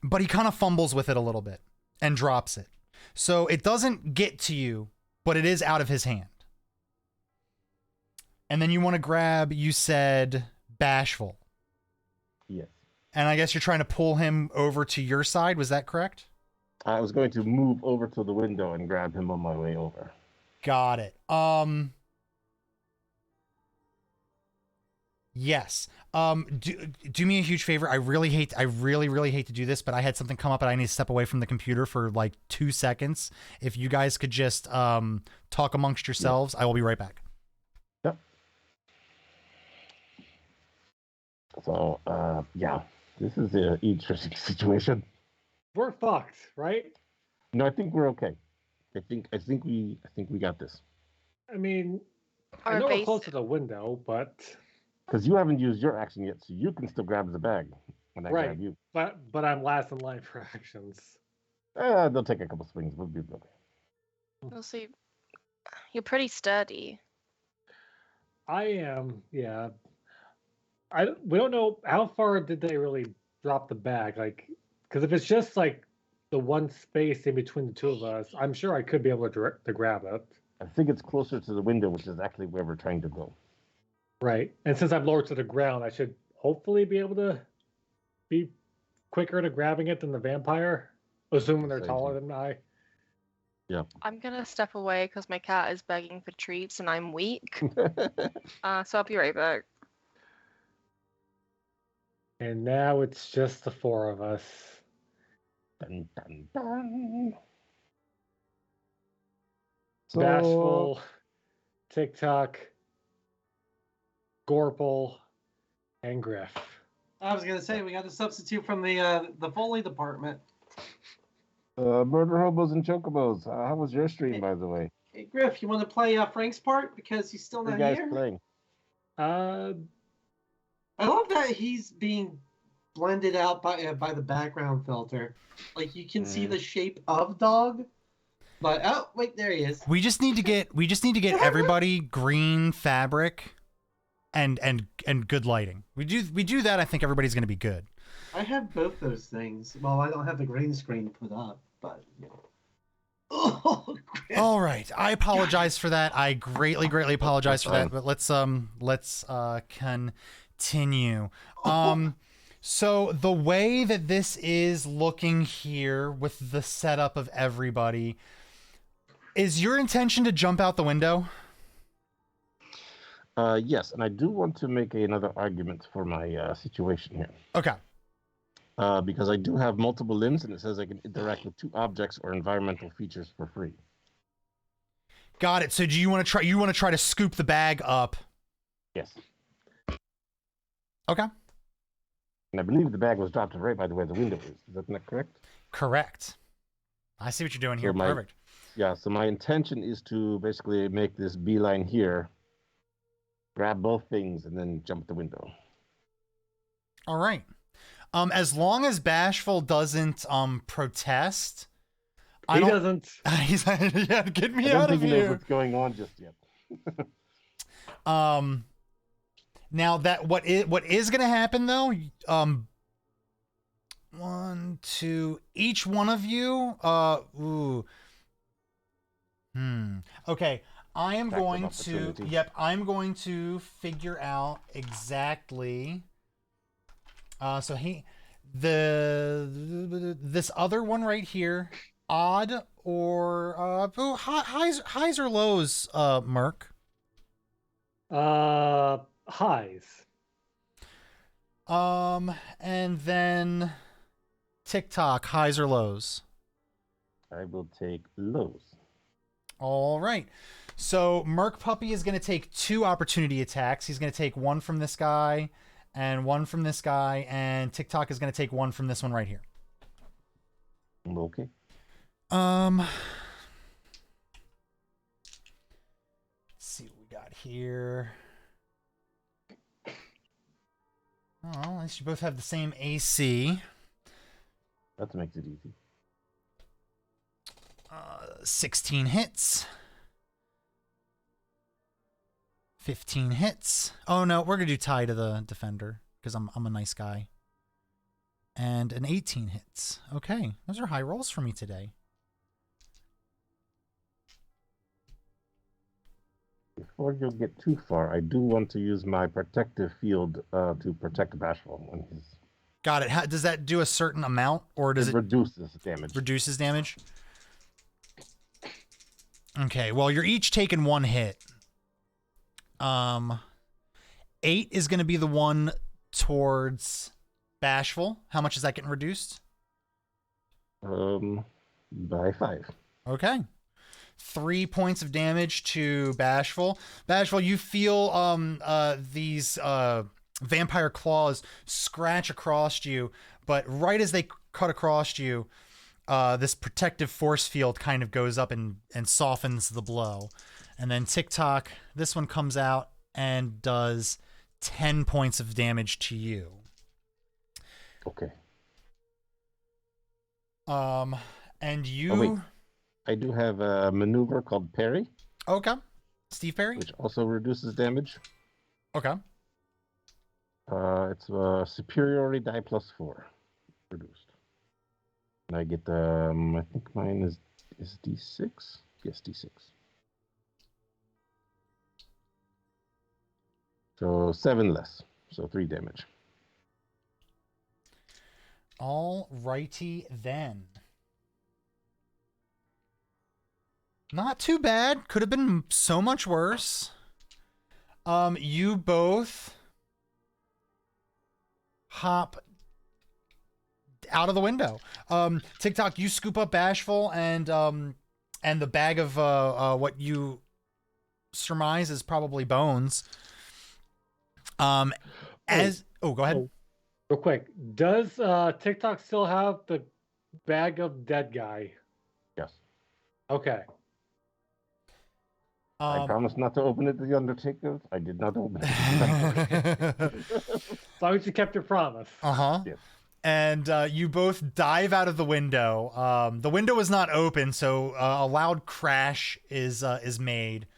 but he kind of fumbles with it a little bit and drops it. So it doesn't get to you, but it is out of his hand. And then you want to grab, you said, Bashful. Yes. And I guess you're trying to pull him over to your side. Was that correct? I was going to move over to the window and grab him on my way over. Got it. Yes. Do me a huge favor. I really really hate to do this, but I had something come up and I need to step away from the computer for like 2 seconds. If you guys could just talk amongst yourselves, I will be right back. Yep. So, yeah, this is an interesting situation. We're fucked, right? No, I think we're okay. I think we got this. I mean, I Our know we're base. close to the window, but Because you haven't used your action yet, so you can still grab the bag when I right. grab you. But I'm last in line for actions. They'll take a couple swings. We'll be okay. We'll see. You're pretty sturdy. I am, yeah. We don't know how far did they really drop the bag, like, because if it's just like the one space in between the two of us, I'm sure I could be able to grab it. I think it's closer to the window, which is actually where we're trying to go. Right, and since I'm lower to the ground, I should hopefully be able to be quicker to grabbing it than the vampire, assuming they're Yes, I taller do. than I. Yep. I'm gonna step away because my cat is begging for treats and I'm weak. So I'll be right back. And now it's just the four of us. Dun, dun, dun. So, Bashful, TikTok, Gorple, and Griff. I was gonna say we got a substitute from the Foley department. Murder Hobos and Chocobos. How was your stream, by the way? Hey Griff, you want to play Frank's part because he's still What are not you guys here? playing? I love that he's being blended out by the background filter. Like you can see the shape of dog, but oh wait, there he is. We just need to get everybody green fabric and good lighting. We do that, I think everybody's going to be good. I have both those things. Well, I don't have the green screen put up, but you know. Oh, Griff. All right. I apologize for that. I greatly apologize for that, but let's continue. So the way that this is looking here with the setup of everybody, is your intention to jump out the window? Yes, and I do want to make another argument for my situation here. Okay. Because I do have multiple limbs, and it says I can interact with 2 objects or environmental features for free. Got it. So do you want to try? You want to try to scoop the bag up? Yes. Okay. And I believe the bag was dropped right by the way the window is. Is that not correct? Correct. I see what you're doing here. Perfect. Yeah, so my intention is to basically make this beeline here, grab both things, and then jump the window. All right. As long as Bashful doesn't protest, He doesn't. He's yeah, get me I don't out of think he knows here. what's going on just yet. Now that what is going to happen though? 1, 2, each one of you. Okay, I am Attack of going to. opportunity. Yep, I'm going to figure out exactly. So this other one right here, odd or highs or lows, Merc. Highs. And then TikTok, highs or lows. I will take lows. All right. So Merc Puppy is going to take 2 opportunity attacks. He's going to take 1 from this guy and 1 from this guy, and TikTok is going to take 1 from this one right here. Okay. Let's see what we got here. Oh, at least you both have the same AC. That makes it easy. 16 hits. 15 hits. Oh no, we're gonna do tie to the defender because I'm a nice guy. And an 18 hits. Okay, those are high rolls for me today. Before you get too far, I do want to use my protective field to protect Bashful when he's. Got it. Does that do a certain amount, or does it reduces damage? reduces damage? Okay. Well, you're each taking 1 hit. 8 is going to be the one towards Bashful. How much is that getting reduced? By 5. Okay. 3 points of damage to Bashful. Bashful, you feel these vampire claws scratch across you, but right as they cut across you, this protective force field kind of goes up and softens the blow. And then TikTok, this one comes out and does 10 points of damage to you. Okay. And you... Oh, wait. I do have a maneuver called Parry. Okay. Steve Parry? Which also reduces damage. Okay. It's a superiority die +4 reduced. And I get, I think mine is D6? Yes, D6. So 7 less. So 3 damage. All righty then. Not too bad. Could have been so much worse. You both hop out of the window. TikTok, you scoop up Bashful and the bag of what you surmise is probably bones. Go ahead. Oh, real quick, does TikTok still have the bag of dead guy? Yes. Okay. I promised not to open it to the Undertaker. I did not open it. As long as you kept your promise. Yes. And you both dive out of the window. The window is not open, so a loud crash is made.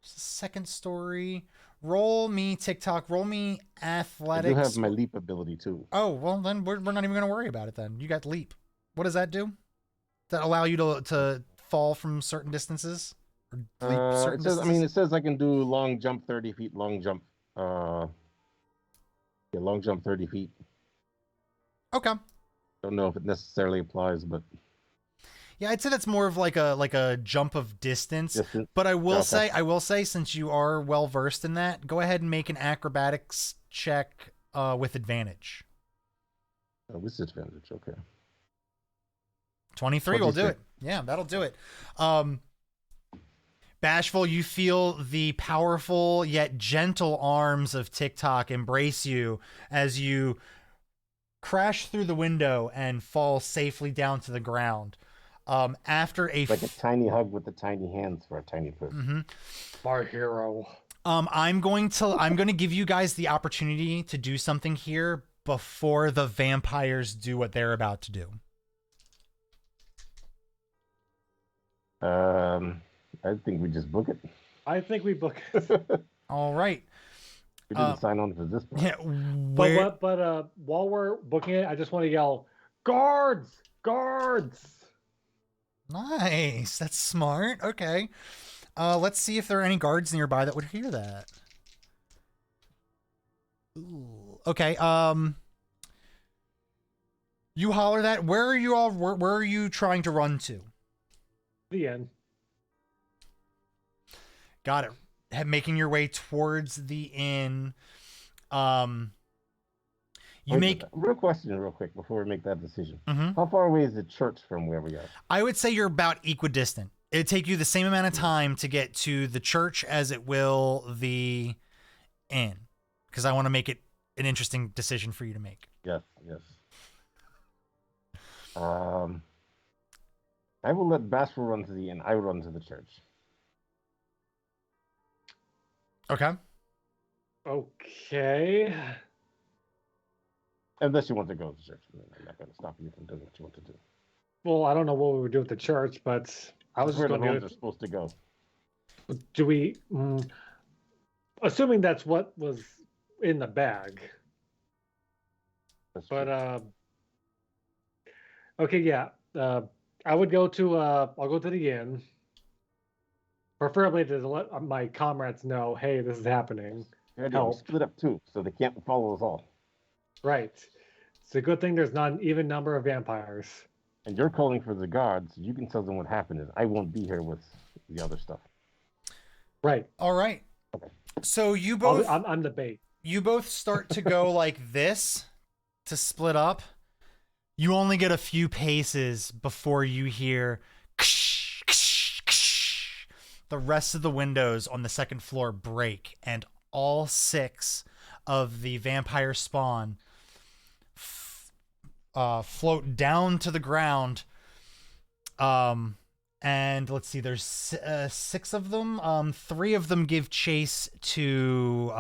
Second story. Roll me TikTok. Roll me athletics. I do have my leap ability too. Oh well, then we're not even going to worry about it. Then you got leap. What does that do? Does that allow you to fall from certain distances? Or leap certain distances? It says I can do long jump 30 feet, long jump. Long jump 30 feet. Okay. Don't know if it necessarily applies, but yeah, I'd say that's more of like a jump of distance. But I will say, since you are well versed in that, go ahead and make an acrobatics check with advantage. With advantage, okay. 23 will do it. Yeah, that'll do it. Bashful, you feel the powerful yet gentle arms of TikTok embrace you as you crash through the window and fall safely down to the ground. After like a tiny hug with the tiny hands for a tiny person. Mm-hmm. My hero. I'm going to give you guys the opportunity to do something here before the vampires do what they're about to do. I think we just book it. I think we book it. All right. We didn't sign on for this part. Yeah, but while we're booking it, I just want to yell, guards! Guards! Nice. That's smart. Okay. Let's see if there are any guards nearby that would hear that. Ooh. Okay. You holler that. Where are you all? Where are you trying to run to? The end. Got it. Making your way towards the inn. Real question, real quick, before we make that decision. Mm-hmm. How far away is the church from where we are? I would say you're about equidistant. It'd take you the same amount of time to get to the church as it will the inn, because I want to make it an interesting decision for you to make. Yes. I will let Bashful run to the inn. I will run to the church. Okay. Okay. Unless you want to go to church. I'm not going to stop you from doing what you want to do. Well, I don't know what we would do at the church, but I was where just the going homes are supposed to go. Do we... assuming that's what was in the bag. That's But, true. okay, yeah. I would go to, I'll go to the inn. Preferably to let my comrades know, hey, this is happening. We split up too, so they can't follow us all. Right. It's a good thing there's not an even number of vampires. And you're calling for the guards. You can tell them what happened is I won't be here with the other stuff. Right. All right. Okay. So you both I'm the bait. you both start to go like this to split up. You only get a few paces before you hear the rest of the windows on the second floor break, and all 6 of the vampire spawn float down to the ground. And let's see, there's 6 of them. 3 of them give chase to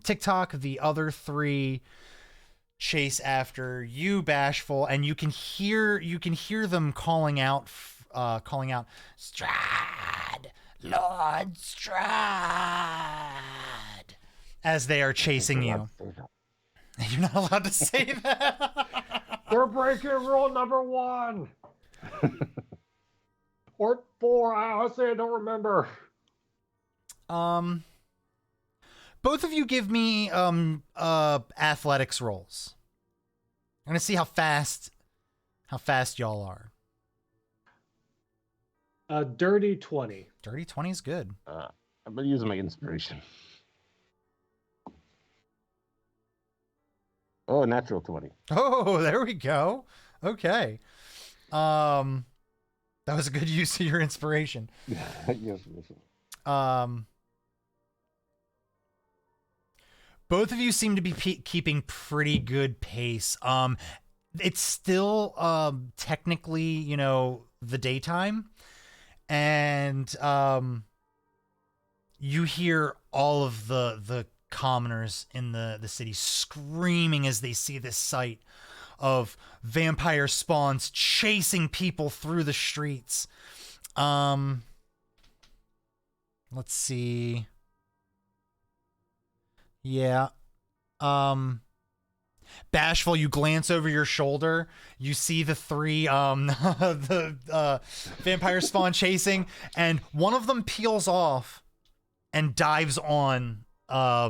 TikTok. The other 3 chase after you, Bashful, and you can hear them calling out, Strahd, Lord Strahd, as they are chasing you. You're not allowed to say that. They're breaking rule number 1. Or 4. I honestly don't remember. Both of you give me athletics rolls. I'm gonna see how fast y'all are. Dirty 20. Dirty 20 is good. I'm gonna use my inspiration. Oh, natural 20. Oh, there we go. Okay. That was a good use of your inspiration. Yes. Both of you seem to be keeping pretty good pace. It's still technically, the daytime, and you hear all of the commoners in the city screaming as they see this sight of vampire spawns chasing people through the streets. Let's see. Yeah. Bashful, you glance over your shoulder. You see the 3 the vampire spawn chasing, and one of them peels off and dives on a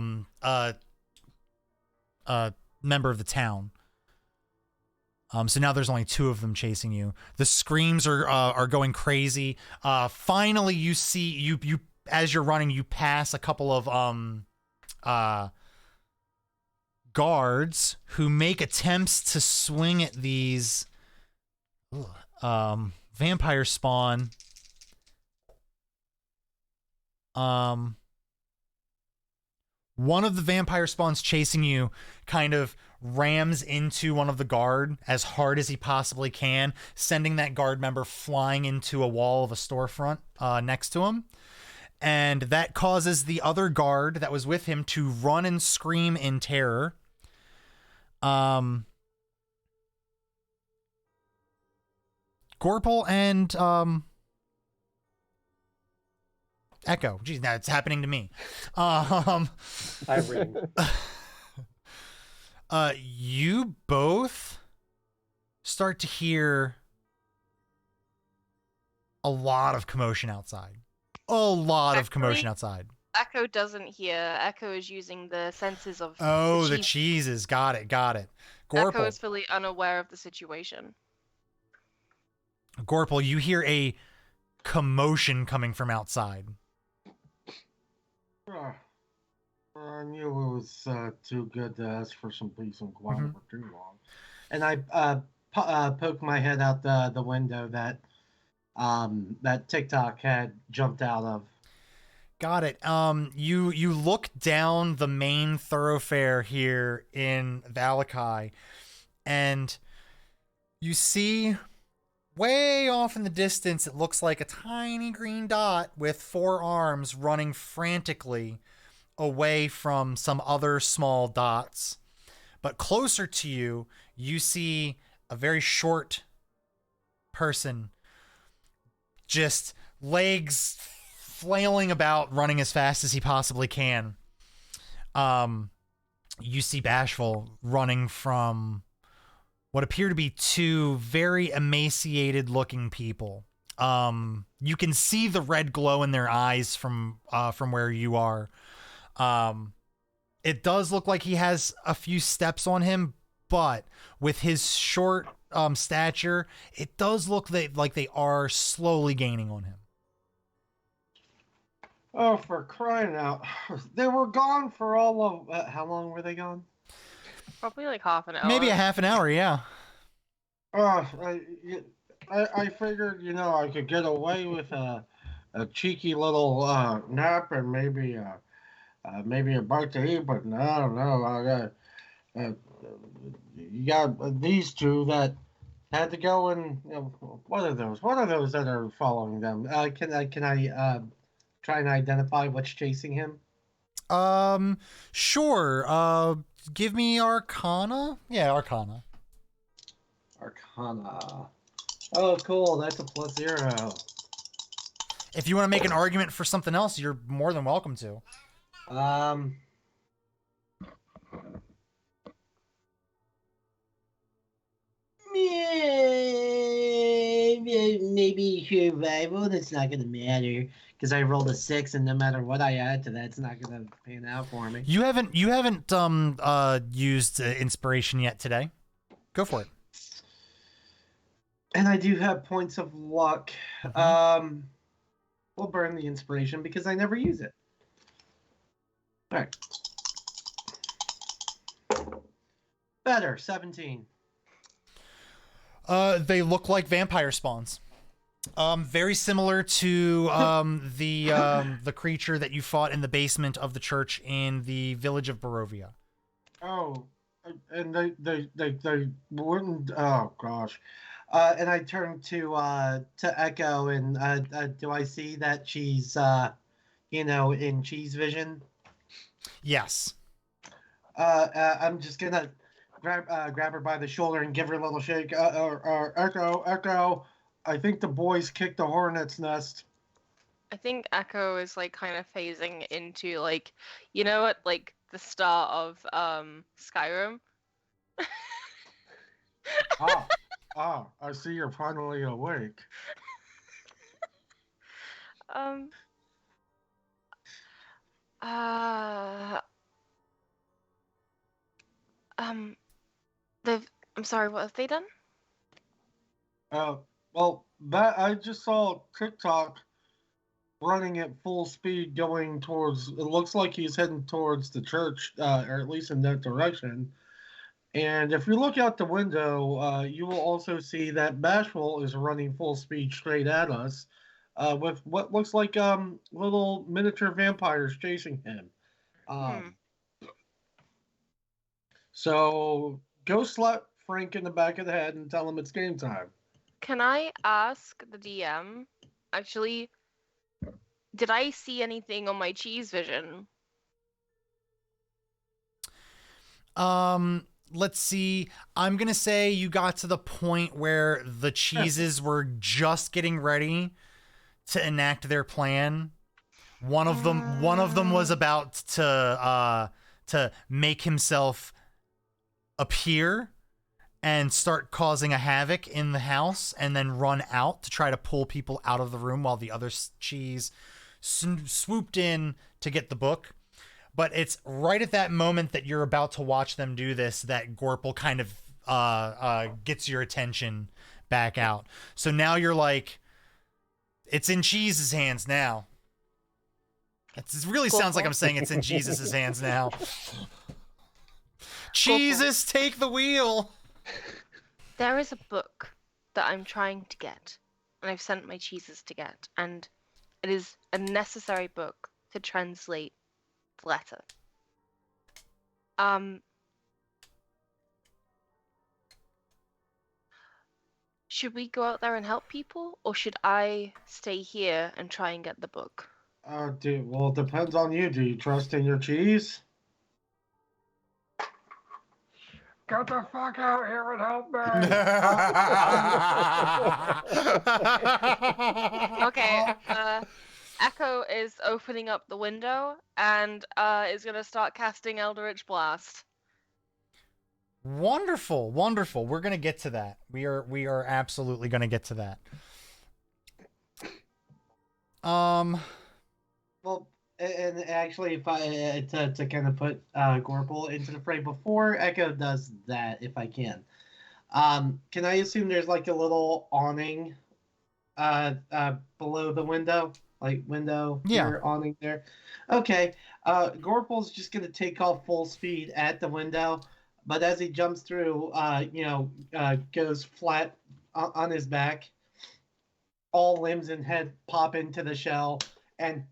member of the town. So now there's only 2 of them chasing you. The screams are going crazy. Finally, you see you as you're running, you pass a couple of guards who make attempts to swing at these vampire spawn. One of the vampire spawns chasing you kind of rams into one of the guard as hard as he possibly can, sending that guard member flying into a wall of a storefront next to him. And that causes the other guard that was with him to run and scream in terror. Gorple and Echo. Geez, now it's happening to me. Irene. You both start to hear a lot of commotion outside. A lot of commotion outside. Echo doesn't hear. Echo is using the senses of. Oh, the cheeses. Got it. Echo Gorple. is fully unaware of the situation. Gorple, you hear a commotion coming from outside. I knew it was too good to ask for some peace and quiet for too long. And I poked my head out the window that TikTok had jumped out of. Got it. You look down the main thoroughfare here in Valakai, and you see way off in the distance, it looks like a tiny green dot with 4 arms running frantically away from some other small dots. But closer to you, you see a very short person, just legs flailing about, running as fast as he possibly can. You see Bashful running from what appear to be 2 very emaciated looking people. You can see the red glow in their eyes from where you are. It does look like he has a few steps on him, but with his short stature, it does look like they are slowly gaining on him. Oh, for crying out! They were gone for all of. How long were they gone? Probably like half an hour. Maybe a half an hour, yeah. Oh, I figured, I could get away with a cheeky little nap and maybe a bite to eat, but no, no, uh, you got these two that had to go and what are those? What are those that are following them? Can I try and identify what's chasing him? Sure. Give me Arcana. Yeah, Arcana. Arcana. Oh, cool. That's a +0. If you want to make an argument for something else, you're more than welcome to. Maybe survival. That's not gonna matter because I rolled a 6, and no matter what I add to that, it's not gonna pan out for me. You haven't used inspiration yet today. Go for it. And I do have points of luck. Mm-hmm. We'll burn the inspiration because I never use it. All right. Better, 17. They look like vampire spawns. Very similar to the creature that you fought in the basement of the church in the village of Barovia. Oh, and they wouldn't. Oh gosh. And I turn to Echo, and do I see that she's in cheese vision? Yes. I'm just gonna grab her by the shoulder and give her a little shake. Echo, I think the boys kicked the hornet's nest. I think Echo is like kind of phasing into like, you know, at like the start of Skyrim. I see you're finally awake. I'm sorry, what have they done? Well, that I just saw TikTok running at full speed going towards. It looks like he's heading towards the church, or at least in that direction. And if you look out the window, you will also see that Bashful is running full speed straight at us, with what looks like little miniature vampires chasing him. So go slap Frank in the back of the head and tell him it's game time. Can I ask the DM, actually, did I see anything on my cheese vision? Let's see. I'm going to say you got to the point where the cheeses were just getting ready to enact their plan. One of them was about to make himself appear and start causing a havoc in the house and then run out to try to pull people out of the room while the other cheese swooped in to get the book. But it's right at that moment that you're about to watch them do this that Gorple kind of gets your attention back out. So now you're like, it's in Cheese's hands now. It really sounds like I'm saying it's in Jesus' hands now. Jesus, take the wheel! There is a book that I'm trying to get, and I've sent my cheeses to get, and it is a necessary book to translate the letter. Should we go out there and help people, or should I stay here and try and get the book? Dude, well, it depends on you. Do you trust in your cheese? Get the fuck out here and help me! Okay, Echo is opening up the window and is gonna start casting Eldritch Blast. Wonderful, wonderful. We're gonna get to that. We are absolutely gonna get to that. Well, and actually, if I to kind of put Gorple into the fray before Echo does that, if I can I assume there's like a little awning below the window, like window, Yeah. your awning there. Okay. Gorple's just gonna take off full speed at the window, but as he jumps through, goes flat on his back. All limbs and head pop into the shell, and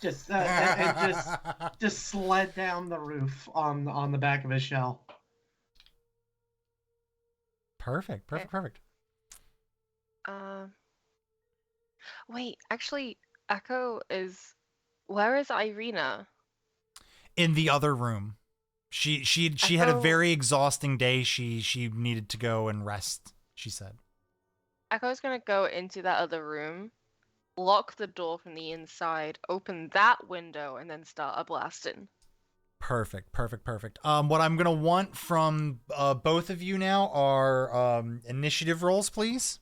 just sled down the roof on the back of his shell. Perfect. Wait, actually, Echo is. Where is Irina? In the other room. She had a Echo- very exhausting day. She needed to go and rest, she said. Echo's gonna go into that other room, lock the door from the inside, open that window, and then start a blasting. Perfect. What I'm gonna want from both of you now are initiative rolls, please.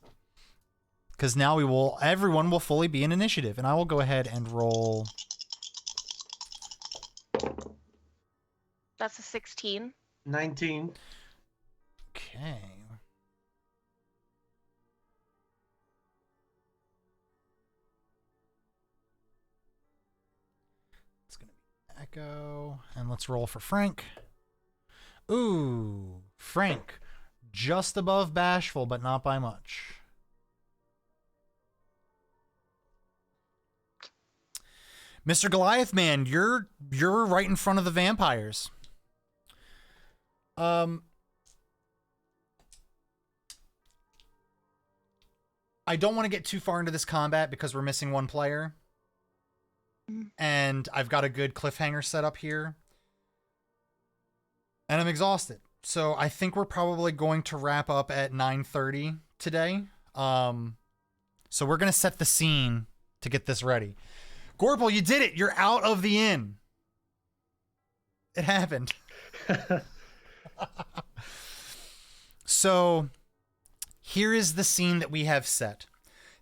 Because now everyone will fully be in initiative, and I will go ahead and roll. That's a 16. 19. Okay. It's gonna be Echo, and let's roll for Frank. Ooh, Frank, just above bashful, but not by much. Mr. Goliath Man, you're right in front of the vampires. I don't want to get too far into this combat because we're missing one player. And I've got a good cliffhanger set up here. And I'm exhausted. So I think we're probably going to wrap up at 9:30 today. So we're going to set the scene to get this ready. Gorple, you did it. You're out of the inn. It happened. So here is the scene that we have set.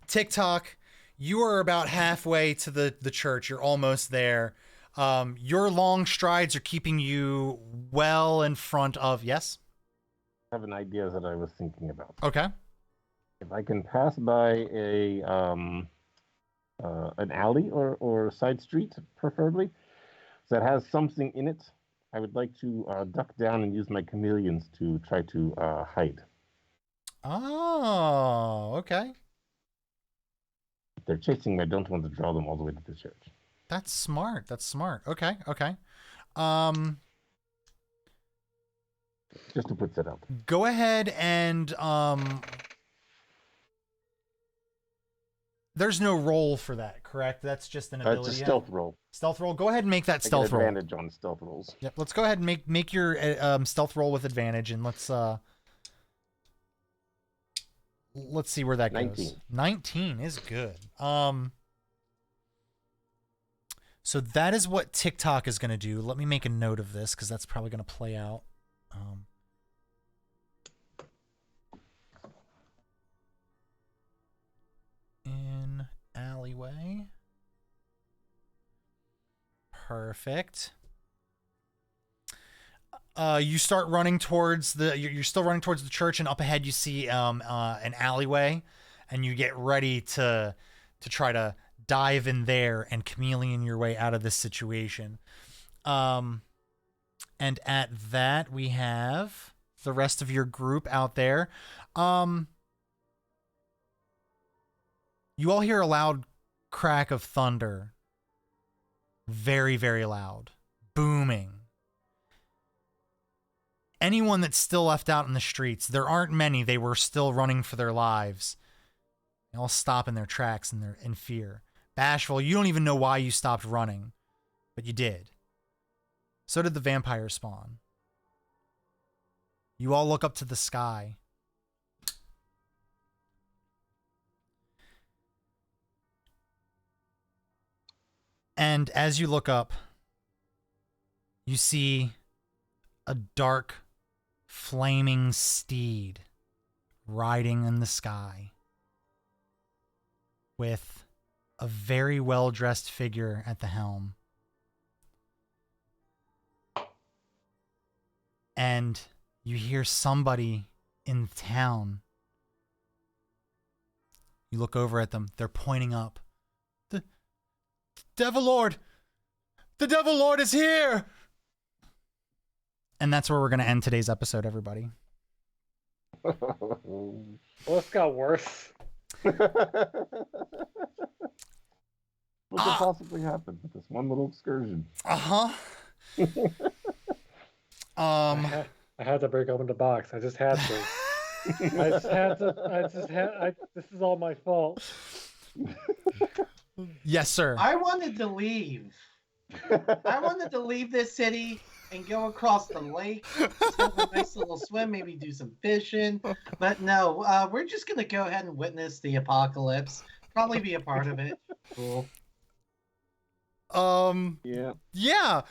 TikTok, you are about halfway to the church. You're almost there. Your long strides are keeping you well in front of... Yes? I have an idea that I was thinking about. Okay. If I can pass by an alley or side street, preferably, that has something in it, I would like to duck down and use my chameleons to try to hide. Oh, okay. If they're chasing me, I don't want to draw them all the way to the church. That's smart. Okay. Just to put that out. Go ahead and there's no roll for that, correct? That's just an ability. It's a stealth roll. Stealth roll. Go ahead and make that stealth roll. Advantage on stealth rolls. Yep. Let's go ahead and make your stealth roll with advantage, and let's see where that 19. goes. 19 is good. So that is what TikTok is going to do. Let me make a note of this because that's probably going to play out. In alleyway. Perfect. You start running towards you're still running towards the church, and up ahead you see an alleyway, and you get ready to try to dive in there and chameleon your way out of this situation. And at that, we have the rest of your group out there. You all hear a loud crack of thunder. Very, very loud. Booming. Anyone that's still left out in the streets, there aren't many. They were still running for their lives. They all stop in their tracks in fear. Bashful, you don't even know why you stopped running, but you did. So did the vampire spawn. You all look up to the sky. And as you look up, you see a dark, flaming steed riding in the sky with a very well-dressed figure at the helm. And you hear somebody in town. You look over at them. They're pointing up. Devil Lord! The Devil Lord is here! And that's where we're going to end today's episode, everybody. Well, it's got worse. What could possibly happen with this one little excursion? Uh-huh. I had to break open the box. I just had to. This is all my fault. Yes, sir. I wanted to leave. I wanted to leave this city and go across the lake, just have a nice little swim, maybe do some fishing. But no, we're just gonna go ahead and witness the apocalypse. Probably be a part of it. Cool. Yeah.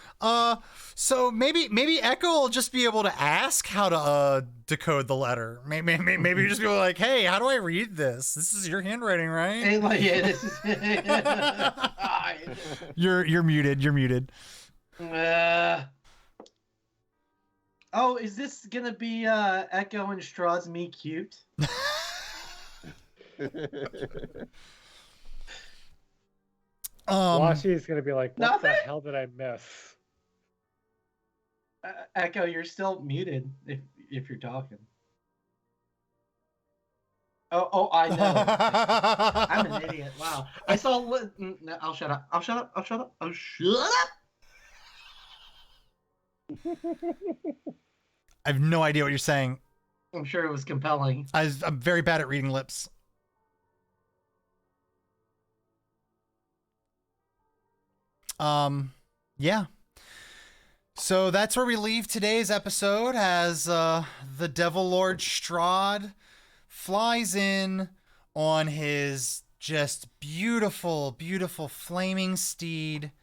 So maybe Echo will just be able to ask how to decode the letter. Maybe you just be like, hey, how do I read this? This is your handwriting, right? And like, yeah, this is. You're muted. You're muted. Oh, is this gonna be Echo and Strahd's Me Cute? Washi's gonna be like, what Nothing? the hell did I miss? Echo, you're still muted if you're talking. Oh, I know. I'm an idiot. Wow. I saw. No, I'll shut up. I'll shut up. I'll shut up. I'll shut up. I have no idea what you're saying. I'm sure it was compelling. I'm very bad at reading lips. Yeah. So that's where we leave today's episode as the Devil Lord Strahd flies in on his just beautiful, beautiful flaming steed.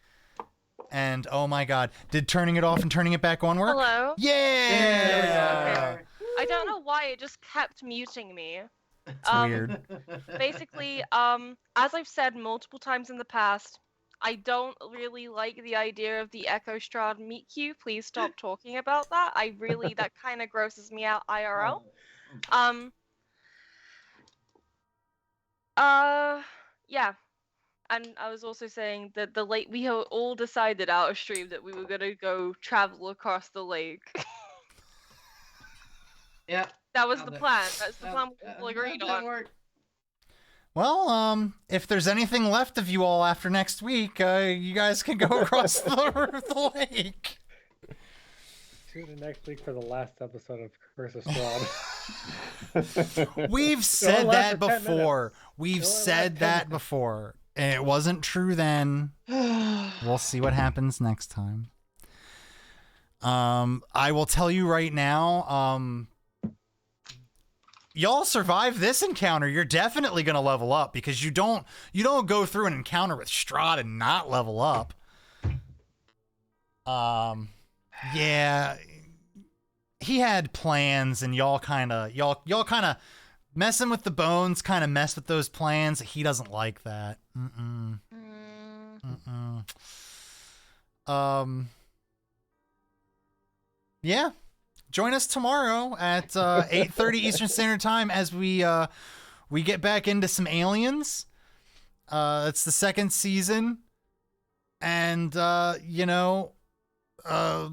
And oh my god, did turning it off and turning it back on work? Hello? Yeah! I don't know why it just kept muting me. It's weird. Basically, as I've said multiple times in the past, I don't really like the idea of the Echo Strahd meet cute. Please stop talking about that. That kind of grosses me out IRL. Yeah. And I was also saying that the lake, we have all decided out of stream that we were gonna go travel across the lake. Yeah. That was the plan. That's the plan we all agreed on. Well, if there's anything left of you all after next week, you guys can go across the lake. Tune in next week for the last episode of Curse of Strahd. We've said that before. We've said that before. And it wasn't true then. We'll see what happens next time. I will tell you right now, y'all survive this encounter, you're definitely gonna level up because you don't go through an encounter with Strahd and not level up. Yeah, he had plans, and y'all kind of messing with the bones, kind of mess with those plans. He doesn't like that. Yeah. Join us tomorrow at 8:30 Eastern Standard Time as we get back into some aliens. It's the second season, and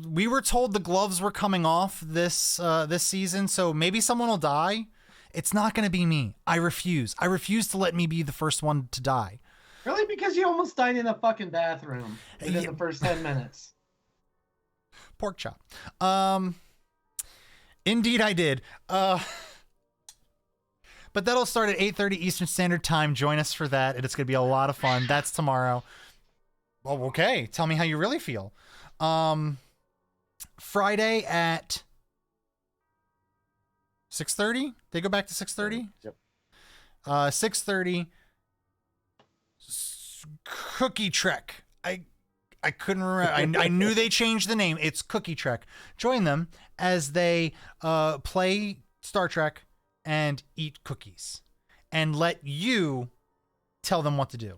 we were told the gloves were coming off this season, so maybe someone will die. It's not going to be me. I refuse. I refuse to let me be the first one to die. Really? Because you almost died in a fucking bathroom within the first 10 minutes. Pork chop. Indeed I did. But that'll start at 8:30 Eastern Standard Time. Join us for that. It's going to be a lot of fun. That's tomorrow. Oh, okay. Tell me how you really feel. Friday at 6:30? They go back to 6:30? Yep. 6:30. Cookie Trek. I couldn't remember. I knew they changed the name. It's Cookie Trek. Join them as they play Star Trek and eat cookies and let you tell them what to do.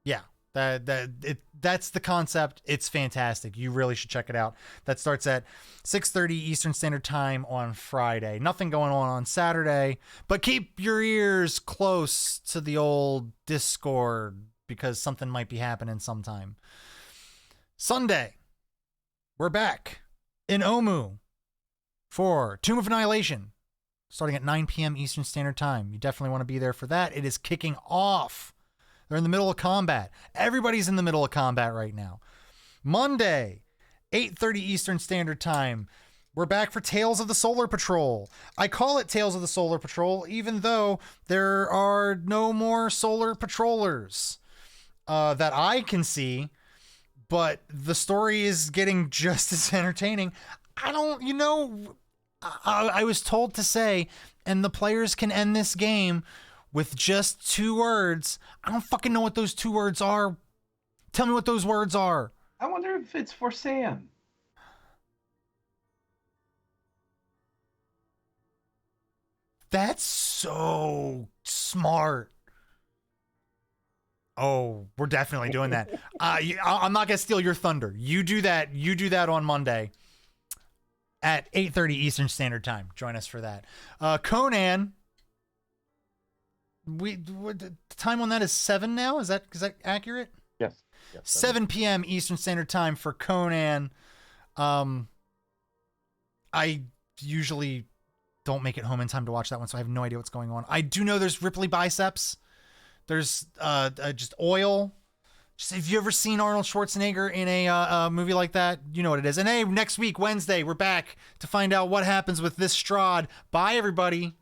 Yeah, that's the concept. It's fantastic. You really should check it out. That starts at 6:30 Eastern Standard Time on Friday. Nothing going on Saturday, but keep your ears close to the old Discord because something might be happening sometime. Sunday, we're back in Omu for Tomb of Annihilation, starting at 9 p.m. Eastern Standard Time. You definitely want to be there for that. It is kicking off. They're in the middle of combat. Everybody's in the middle of combat right now. Monday, 8:30 Eastern Standard Time. We're back for Tales of the Solar Patrol. I call it Tales of the Solar Patrol, even though there are no more Solar Patrollers that I can see, but the story is getting just as entertaining. I was told to say, and the players can end this game with just 2 words. I don't fucking know what those 2 words are. Tell me what those words are. I wonder if it's for Sam. That's so smart. Oh, we're definitely doing that. I'm not gonna steal your thunder. You do that. You do that on Monday at 8:30 Eastern Standard Time. Join us for that. Conan. The time on that is 7 now. Is that accurate? Yes. 7 p.m. Eastern Standard Time for Conan. I usually don't make it home in time to watch that one, so I have no idea what's going on. I do know there's Ripley biceps. There's just oil. Just, have you ever seen Arnold Schwarzenegger in a movie like that? You know what it is. And hey, next week, Wednesday, we're back to find out what happens with this Strahd. Bye, everybody.